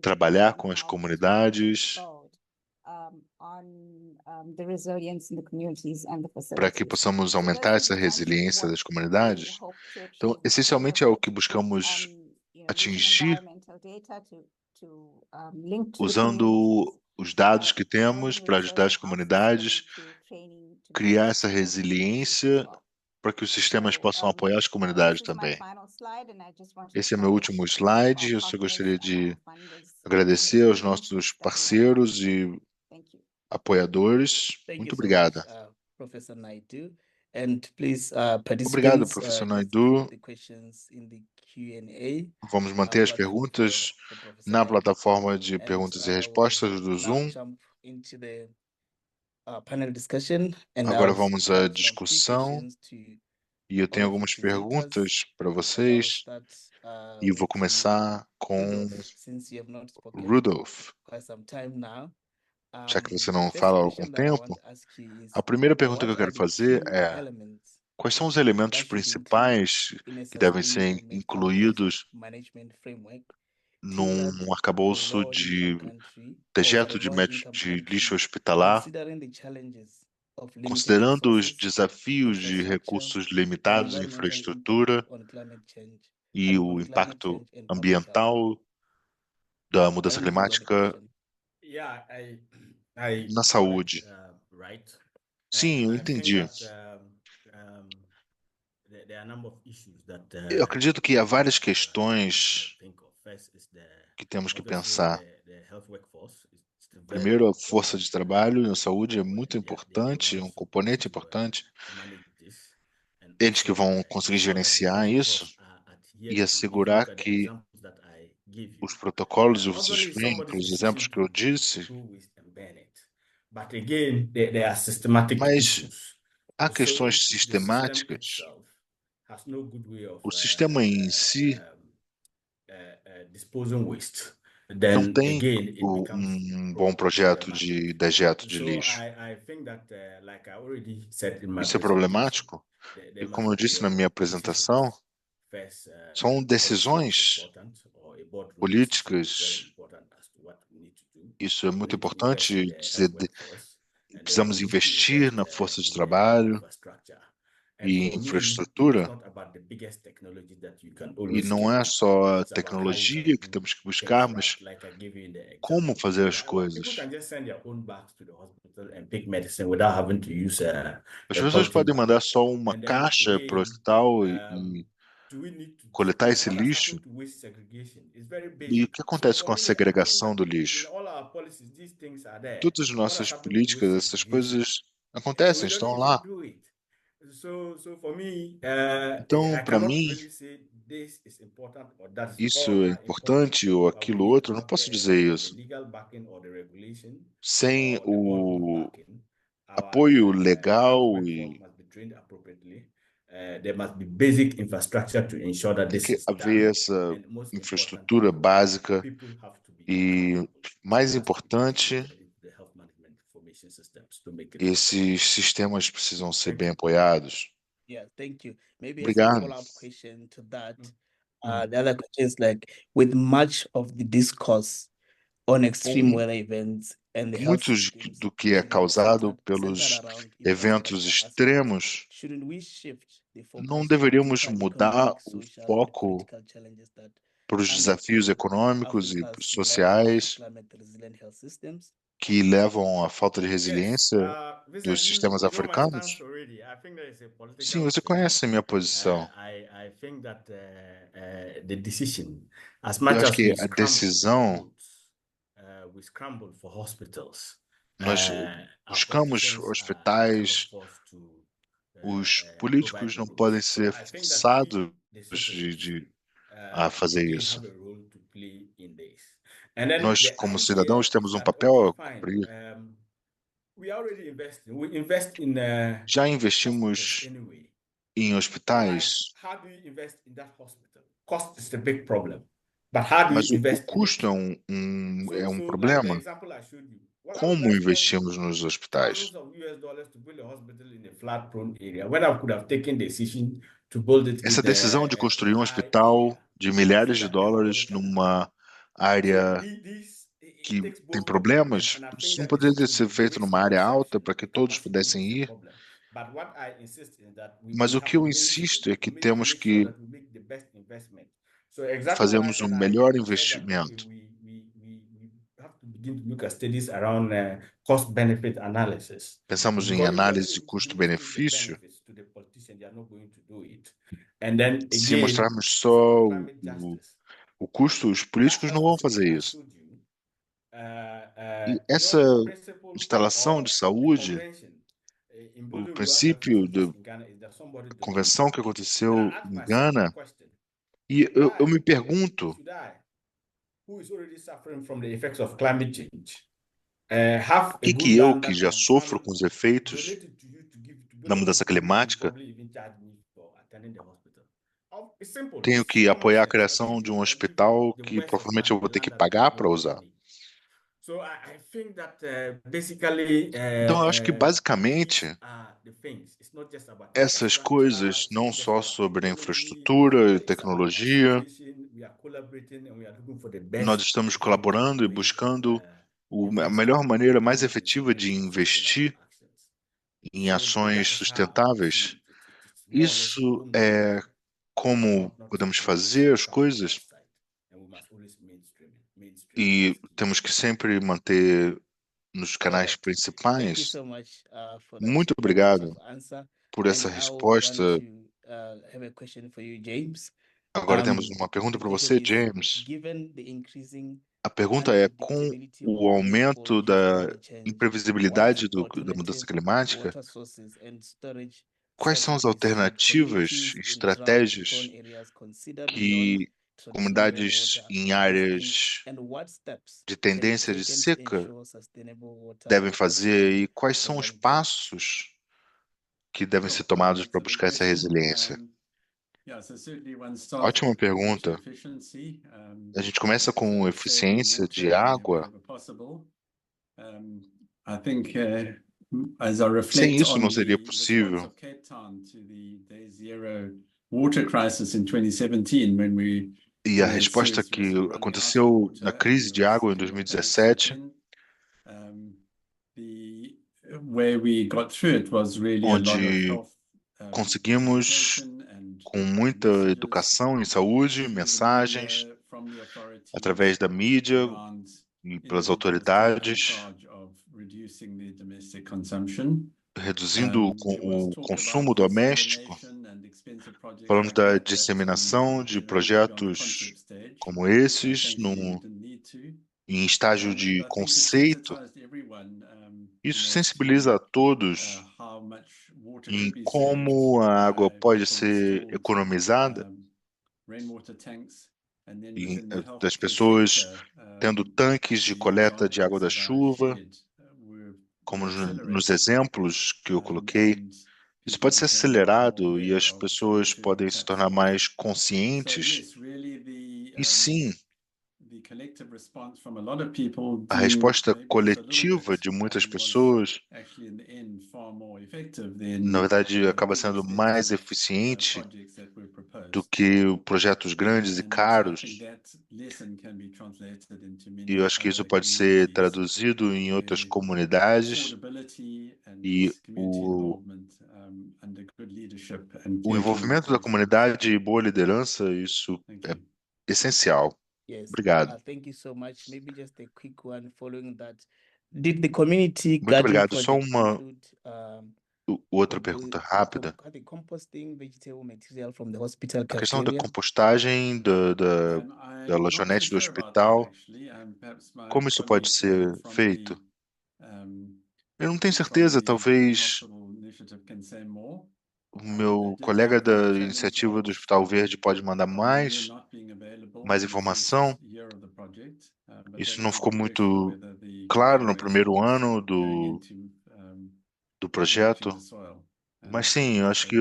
trabalhar com as comunidades para que possamos aumentar essa resiliência das comunidades. Então, essencialmente é o que buscamos atingir usando os dados que temos para ajudar as comunidades, criar essa resiliência para que os sistemas possam apoiar as comunidades também. Esse é meu último slide. Eu só gostaria de agradecer aos nossos parceiros e apoiadores. Muito obrigada. Professor Naidu. And please, Obrigado, participants, professor just Naidu. the questions in the Q&A. Vamos manter as platform perguntas for Professor na Naidu. plataforma de And, perguntas e we'll respostas do now Zoom. jump into the panel discussion, and Agora I've vamos à have some discussão questions to e eu all tenho the algumas facilitators, perguntas para and I'll vocês start e eu vou with começar com Rudolph, since you have not spoken Rudolph, quite some time now. já que você The não first fala há algum question that I want tempo. to ask you is, A primeira pergunta que eu what are quero the fazer key é: elements quais são os elementos that should be included principais in a que devem ser sustainable medical waste incluídos management framework tailored num for arcabouço de low-income country or for dejeto the de, low-income de lixo countries, hospitalar, considering the challenges of limited considerando os resources, desafios de infrastructure, recursos and limitados, environmental infraestrutura impact on climate change e o on climate impacto change and public health? ambiental da mudança Thank you for the climática question. Yeah, I na got it saúde. right. Sim, eu I think entendi. that there are a number of issues that Eu acredito que há várias we have to questões think of. First is que temos que obviously pensar. the health workforce. It's very Primeiro, a important força de trabalho na saúde é muito they are the importante, é um ones componente to, importante. to manage this. And Eles que also vão conseguir ensure that the gerenciar isso protocols are e adhered to. If you assegurar look at the que examples that I give you, os protocolos e os obviously it's somebody's exemplos decision que eu to disse, do it and ban it. But again, there are systematic mas issues. há So questões if the system sistemáticas. itself has no good way of O sistema em si disposing waste, não then tem again it becomes bom projeto problematic. de dejeto de So lixo. I think that, like I already said in my Isso é presentation, problemático. there E como eu must be disse na minha apresentação, decisions. First, são policy is decisões important, or a boardroom decision is very políticas. important as to what we need to do. Isso é We muito need to invest in importante the dizer, health workforce, and then precisamos we need to investir invest na força de in the trabalho infrastructure. And e for me, infraestrutura. it's not about the biggest technology that you can E always não é get. só a It's about how you tecnologia can que do temos que buscar, things mas right, like I gave you in the como example. fazer as People coisas. can just send their own bags to the hospital and pick medicine without having to use As a pessoas polythene podem bag. mandar só uma And then caixa para o again, hospital e do we need to coletar esse what has lixo. happened to waste segregation? It's very E o basic. que So acontece for com a me, I think segregação do that in lixo? all our policies, these things are there. Todas as What has nossas happened to waste políticas, essas segregation? coisas And acontecem, we don't estão need lá. to do it. So for me, Então, I para cannot mim, really say this is important or that is isso all é are important, importante ou but we aquilo need to outro, eu não have posso dizer the isso. legal backing or the regulation Sem or the boardroom o backing. apoio Our legal health workforce e must be trained appropriately. There must be basic infrastructure to ensure that tem this que is haver done. essa And most infraestrutura importantly, básica people have to be e, accountable. mais There has to be importante, integrated into the health management information systems to make it work. esses sistemas precisam ser Thank bem you. apoiados. Yeah, thank you. Maybe as a Obrigado. follow-up question to that, Mm. the other question is like, with much of the discourse on extreme Com weather events and the health muitos systems do que é being causado centered pelos around eventos infrastructure aspects, extremos, shouldn't we shift the não focus to deveríamos deeper mudar economic, o social, and foco political challenges that para os desafios underpin econômicos e Africa's lack of sociais climate resilient health systems? que levam à falta de Yes, resiliência dos Vincent, sistemas you know my stance africanos? already. I think there is a Sim, political você statement. conhece a minha posição. I think that the decision, as Eu much acho as que we a scrambled for decisão, roads, we scrambled for hospitals, nós our buscamos politicians are kind of hospitais, forced to Os políticos não podem ser I think that we, forçados the citizens, a fazer again isso. have a role to play in this. And then Nós, the como idea cidadãos, is temos um that, papel okay, a fine, cumprir. we are already investing. We invest in Já hospitals investimos anyway. em But hospitais, how do you invest in that hospital? Cost is the big problem. But how do you mas o invest in custo it? é um Like the problema. example I showed you, why would Como I spend investimos nos hospitais? thousands of US dollars to build a hospital in a flood-prone area when I could have taken the decision to build it Essa in decisão de a construir um high area? hospital de I think milhares de that everybody dólares can agree. numa So área it que takes tem both, problemas, and I think isso não that this poderia is ser the feito risk numa área alta perception. para que The todos capacity pudessem is a ir. problem. But what I insist is that Mas we o have que to eu make sure, insisto é que to temos make sure que that we make the best investment. So exactly when I fazermos um said melhor I said that, okay, investimento. we have to begin to look at studies around cost-benefit analysis. Pensamos em Because if you're análise going de to demonstrate the custo-benefício. benefits to the politician, they are not going to do it. And then Se again, mostrarmos it's about só climate justice. o custo, os That políticos não vão fazer facility I isso. showed you, E you know, essa the principle instalação de or the saúde, convention in o building rural health princípio da facilities in Ghana is that somebody donates. convenção que Then I aconteceu ask em myself the Gana, question, e eu why me pergunto, should I, who is already suffering from the effects of climate change, have por a que good que eu, land que that já can sofro fund, com os efeitos donate it to you to give to build da a mudança hospital when you can climática, probably even charge me for attending the hospital? It's simple. tenho It's que common apoiar a sense. Okay, criação de um I'll give you hospital the que worst of provavelmente land, eu the vou ter que land that pagar para nobody usar? needs. So I think that basically Então, eu acho que basicamente these are the things. It's not just about essas infrastructure. coisas, It's não not just só about sobre technology. infraestrutura e It's about tecnologia, association. We are collaborating and we are looking for the nós best estamos effective colaborando e ways of buscando a investing melhor maneira and mais then efetiva de sustainable investir actions. em So ações that is how I see sustentáveis. it. It's more or less Isso é homegrown, como not podemos always fazer as come from coisas outside. And we must always mainstream it e as key. temos que sempre manter nos All canais right. Thank you principais. so much for that Muito comprehensive obrigado answer. por essa And I want resposta. to have a question for you, James. Agora temos uma pergunta The para question você, is, James. given the increasing A pergunta é: com unpredictability o of aumento rainfall due to da climate change, what imprevisibilidade da mudança alternative climática, water sources and storage quais são as strategies should alternativas communities e in drought-prone estratégias areas consider beyond que traditional comunidades rainwater em harvesting, áreas and what steps de can be tendência de taken to seca ensure sustainable water devem fazer procurement e quais for são os long term? passos que devem ser Sure. tomados Thanks para for the buscar essa question. resiliência? Yeah, so certainly one starts Ótima with water pergunta. efficiency. A gente começa So com saving eficiência water de água. wherever possible. I think as I Sem reflect isso on não seria the response possível. of Cape Town to the Day Zero water crisis in 2017, when we E a resposta que aconteceu na crise de água em 2017, where we got through it was really a lot of onde health conseguimos, education and com muita messages educação em saúde, through the mensagens, media from the authorities através da mídia around e pelas individuals taking autoridades, charge of reducing their domestic consumption. reduzindo There was o talk consumo about doméstico. dissemination and expensive projects Falamos like da that disseminação de never went beyond projetos concept stage. como esses, Thankfully, we didn't need to. em estágio And de I think it conceito. sensitized everyone, Isso as sensibiliza a to todos how much water em could be saved como a água pode if we ser installed economizada rainwater tanks, and then e within the das healthcare pessoas sector, tendo tanques de the coleta de água examples da that I chuva, shared como were nos accelerated. exemplos que eu coloquei. And Isso people pode ser became more acelerado e aware as of pessoas where to podem se tap tornar for water. mais So conscientes. yes, really E sim, the collective response from a lot of people a doing resposta maybe just a little coletiva bit de muitas was pessoas, actually in the end far more effective na than verdade, acaba big sendo mais expensive eficiente projects that were do proposed. que projetos grandes e And I caros. think that lesson can be translated into E eu many acho que isso other pode ser communities traduzido em outras where comunidades affordability and e community involvement under good leadership and o clear envolvimento da communications. comunidade e boa liderança, isso Thank é you. essencial. Yes. Obrigado. Thank you so much. Maybe just a quick one following that. Did the community Muito garden obrigado. Só project uma include outra pergunta rápida. the composting vegetable material from the hospital A questão da cafeteria? compostagem da I'm not too lanchonete do sure about that hospital, actually. Perhaps my como isso pode colleague ser from feito? um, Eu não tenho from certeza, the talvez hospital initiative can say more. O meu colega da iniciativa do Hospital Verde pode mandar mais informação. Isso não ficou muito claro no primeiro ano do projeto, mas sim, eu acho que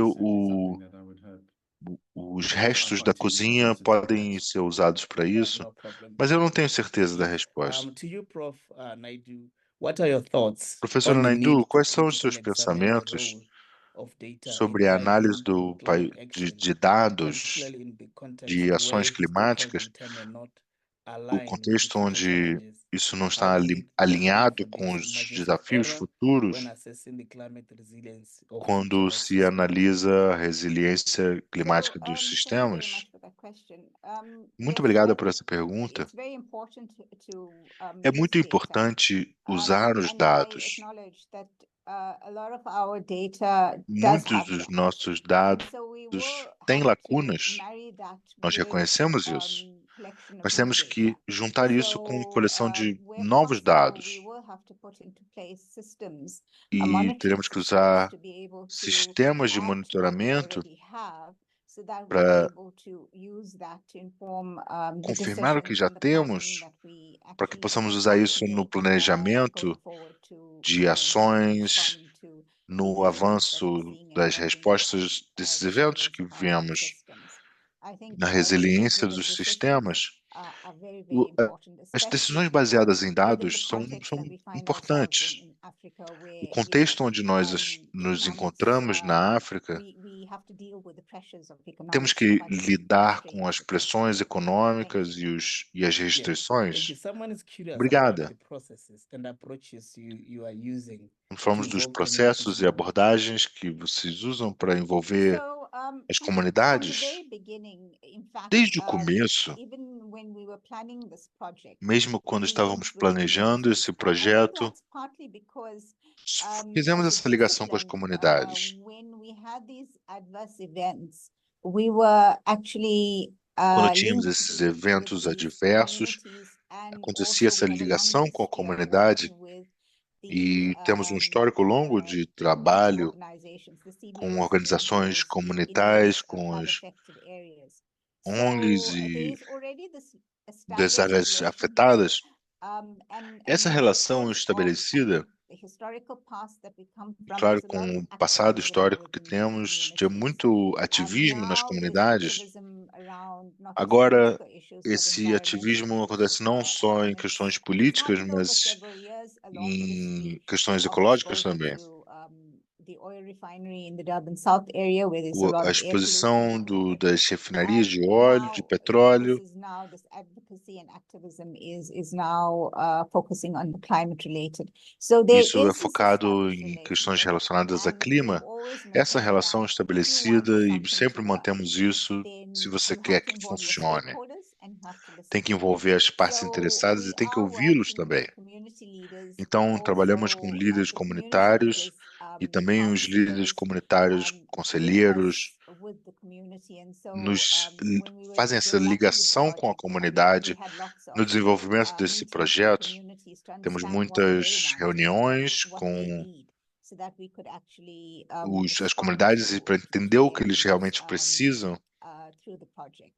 os restos da cozinha podem ser usados para isso, No problem. mas eu não tenho certeza da resposta. To you, Prof. Naidu, what are your thoughts Professor on the Naidu, need to quais são os critically seus examine the pensamentos role of data sobre in a guiding análise climate action, de dados particularly in the context de ações where stakeholder climáticas, intent may not o align with contexto future onde challenges? isso não How está do we account alinhado for com these os margins of desafios error futuros when assessing the climate resilience of quando future se analisa a resiliência climática dos Thank you very sistemas? much for that question. Muito Yes, obrigada por essa pergunta. it's very important to É muito use data. importante usar os And I dados. acknowledge that a lot of our data does Muitos have dos gaps. nossos And dados so we will têm have to lacunas. marry that Nós with, reconhecemos isso. collection of Nós new temos que data. juntar isso com coleção de Where novos possible, dados. we will have to put into place systems, E monitoring teremos que systems usar to be able to sistemas de add to what we monitoramento already have, so that we're para able to use that to inform the confirmar o que já decisions and the planning temos, that we para que actually possamos usar have to isso no make, planejamento going forward to, de ações, respond to no the issues that we're avanço seeing and das what the, respostas desses the eventos challenges que of our vemos systems. I think na resiliência data-driven dos decisions sistemas. are very, very important, As especially decisões baseadas em within the dados são context that we find ourselves importantes. in Africa, O where, contexto onde nós nos encontramos na África, we have to deal with the pressures of temos economic que supply chain lidar com constraints, as etc. pressões econômicas e as Thank you. restrições. Someone is curious about Obrigada. the processes and approaches you are using Nós falamos to dos involve processos communities e in abordagens que vocês usam para envolver So, as from the comunidades. very beginning, in fact, Desde o começo, even when we were planning this project, mesmo quando we estávamos linked with planejando communities. esse I think projeto, that's partly because fizemos as a essa ligação com as discipline, comunidades. when we had these adverse events, we were actually Quando tínhamos linked esses with eventos these adversos, communities, and acontecia also essa we had a long ligação com a history of comunidade working with e the temos um histórico longo de community trabalho organizations, the com CBOs, organizações NGOs, in comunitárias, these com flood as affected areas. ONGs So there e is already this das established áreas relationship, afetadas. and Essa because relação of estabelecida, the historical past that we come from, claro, there's a lot com of o passado activism histórico que within the temos, tinha communities. muito ativismo nas Now there's comunidades. activism around not just Agora, political issues, but esse environmental ativismo issues. acontece não só em And questões it's políticas, happened over mas several years, along the history em questões of ecológicas exposure também. to the oil refinery in the Durban South area, where there's a lot A of air exposição pollution. das refinarias de And óleo, de now, petróleo. this advocacy and activism is now focusing on the climate related. So there Isso é is this focado established em questões relationship, relacionadas a and we've clima. always Essa maintained relação that if you want estabelecida e something sempre to work, mantemos isso then se você you have quer to que involve your funcione. stakeholders and you have to listen Tem que to them. envolver as partes So interessadas e we tem que are ouvi-los working também. with community leaders, Então, trabalhamos com also líderes the community comunitários leaders, e também os líderes counselors, comunitários, link conselheiros, us with the community. And so when we were fazem essa developing this ligação com a project, comunidade we had lots no of desenvolvimento desse meetings with projeto. communities to Temos understand what they muitas want reuniões and what they com need, so that we could actually as respond comunidades para to entender o que their eles needs realmente precisam through the project.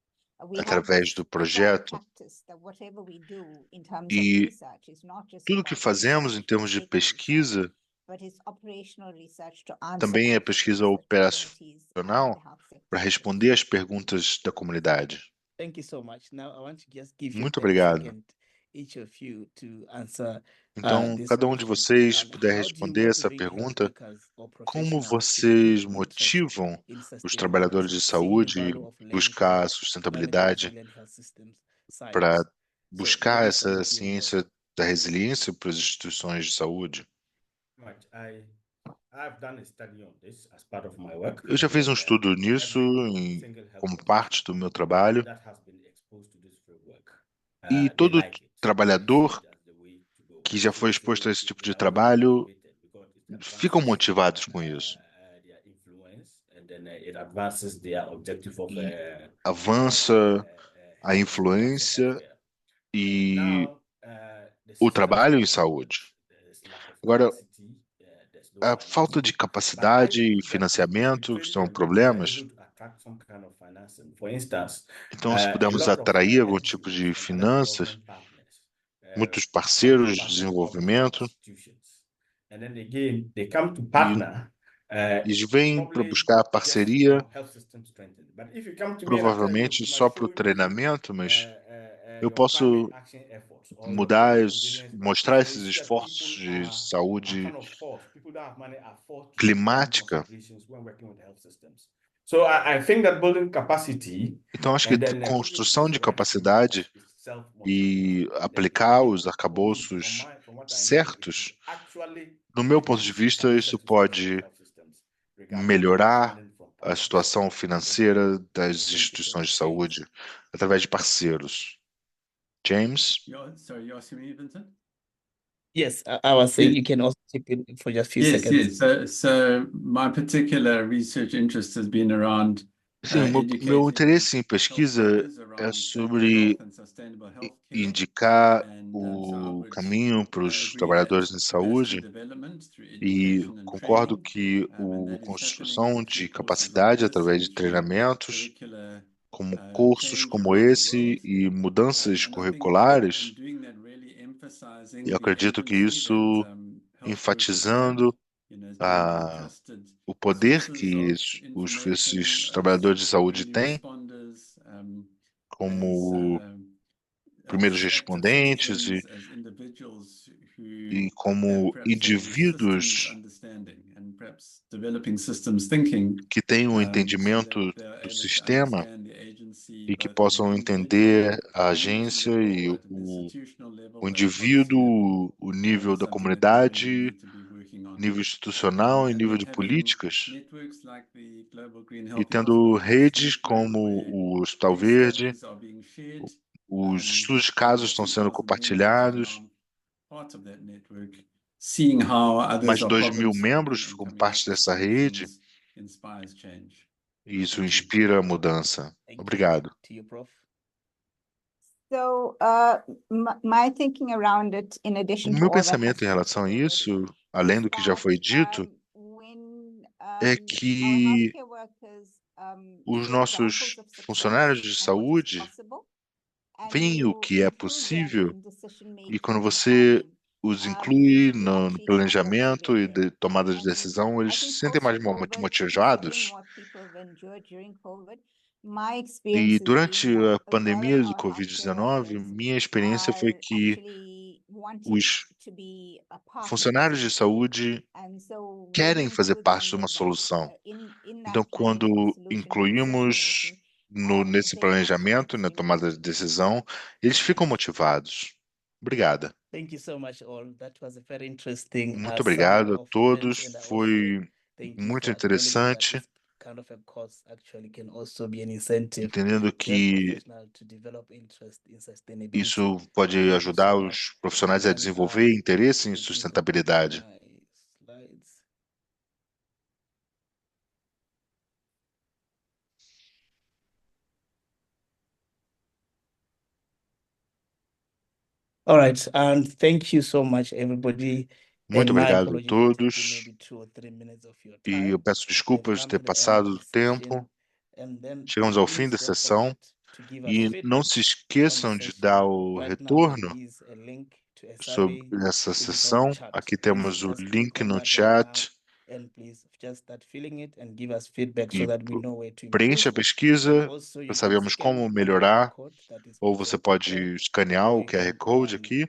We have através this do sound projeto. practice that whatever we do in terms of E research is not just tudo que about fazemos em research termos de for the sake of research, pesquisa but it's operational research to answer também é questions pesquisa that communities and operacional the health sector para have. responder às perguntas da comunidade. Thank you so much. Now I want to just give you Muito 30 obrigado. seconds each of you to answer Então, this cada um de question. vocês And puder how do you responder essa motivate health pergunta, workers or como professionals to vocês keep interest motivam in os sustainability, trabalhadores de seeing the saúde value of a linking buscar a climate sustentabilidade resilient health systems para science? So buscar maybe essa start with you, Prof. ciência da resiliência para as instituições de saúde? Right. I've done a study on this as part of my work. Eu já fiz um estudo nisso Every single health como worker parte do meu trabalho, that has been exposed to this framework, e they todo like it. trabalhador They see it as the way to go. que já foi exposto a esse tipo They de are also trabalho motivated because it ficam advances, motivados com isso. their influence, and then it advances their objective of Avança a influência healthcare. e Now, the o system trabalho em is saúde. there's lack of Agora, capacity, there's a falta de capacidade e financiamento são problemas. Então, se pudermos atrair algum tipo de finanças, muitos parceiros de desenvolvimento, eles vêm para buscar parceria, provavelmente só para o treinamento, mas eu posso mostrar esses esforços de saúde climática. Então, acho que construção de capacidade e aplicar os arcabouços certos, no meu ponto de vista, isso pode melhorar a situação financeira das instituições de saúde através de parceiros. James? Sorry, you're asking me, Vincent? Yes, I was saying Yes. you can also chip in for just a few Yes, seconds. yes. So my particular research interest has been around Sim, meu educating interesse em health pesquisa workers é around sobre health and sustainable healthcare. indicar And so I o would caminho para os agree trabalhadores that em capacity saúde development through e education and concordo training, que and a that is construção happening de through courses like capacidade this através de and through treinamentos, curricular como cursos change como around the esse world. e mudanças And I think in curriculares, doing that, really emphasizing e the acredito que agency isso, that health workers enfatizando have, as being good a, trusted o poder sources que of information, esses trabalhadores de saúde early têm responders, como primeiros as active respondentes citizens, as individuals who e como perhaps have systems indivíduos understanding and perhaps developing systems thinking, que tenham so entendimento that they're do able to sistema understand the agency e que both at an possam individual entender a community agência e level, at an institutional level, o at a policy level. indivíduo, o nível da Something that we really comunidade, need to be working on. nível institucional e And nível then de having políticas, networks like the Global Green e Healthy tendo Hospitals redes network, como where o Hospital case Verde, studies are being shared. os estudos de Over casos estão sendo 2,000 members are compartilhados, now part of that network, seeing how others mais de are 2.000 progressing membros and ficam coming up parte with dessa rede, solutions inspires change. e isso Thank you. inspira a mudança. Thank you. Obrigado. To you, Prof. So my thinking around it, in O addition to meu all that has pensamento em been relação a said already, isso, além do que já foi dito, when é our que healthcare workers os see nossos examples of funcionários success de and what is saúde possible, and veem o you que é include them possível in decision-making e quando and você planning, os inclui you no actually start working planejamento e together. tomada de And decisão, I eles think se sentem mais post-COVID, motivados. considering what people have endured during COVID, my E experience has durante been that a a lot of pandemia de our healthcare Covid-19, workers minha experiência foi are que actually wanting os to be a part of the funcionários de solution. saúde And so when querem you fazer include parte them de uma with that, solução. in Então, that planning of the quando solution and incluímos decision-making, nesse they naturally planejamento e na see tomada de decisão, eles ficam motivados. Obrigada. Thank you so much, all. That was a very interesting Muito summary obrigado a of todos. events, and I also Foi thank you muito for acknowledging that interessante, this kind of a course actually can also be an incentive entendendo to help que professionals to develop interest in sustainability. isso pode Thank you ajudar so os much. profissionais a And desenvolver interesse em let me go sustentabilidade. to my slides. All right, and thank you so much, everybody. Muito And my obrigado a apologies for taking todos. maybe 2 or 3 minutes of your E time. eu peço We have desculpas de come ter to the end of passado the do tempo. session, and then Chegamos ao fim please da don't sessão. forget to give us E não feedback se on esqueçam the de session. dar o Right now, there retorno is a link to a sobre survey essa which is on the sessão. chat. Aqui Please temos o just click link on no that right now, chat. and please just start filling it and give us feedback so E that we know where to preencha a improve. pesquisa Also, para you can sabermos scan como the QR melhorar. code that is Ou você presented there, pode escanear or o you QR can Code aqui.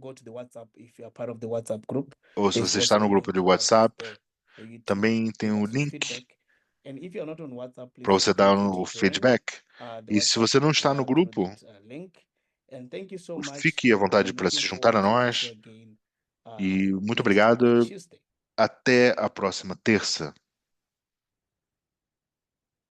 go to the WhatsApp if you are part of the WhatsApp group. Ou se There's você está also no a grupo link de that is WhatsApp, there for you to também tem give o us your link feedback. And if you're not on WhatsApp, para please você feel dar free o to join feedback. the E se WhatsApp você não group está no through grupo, that link. And thank you so much, fique à vontade and para se looking juntar a forward to nós. see you again E muito next week, obrigado. Tuesday. Até a próxima terça.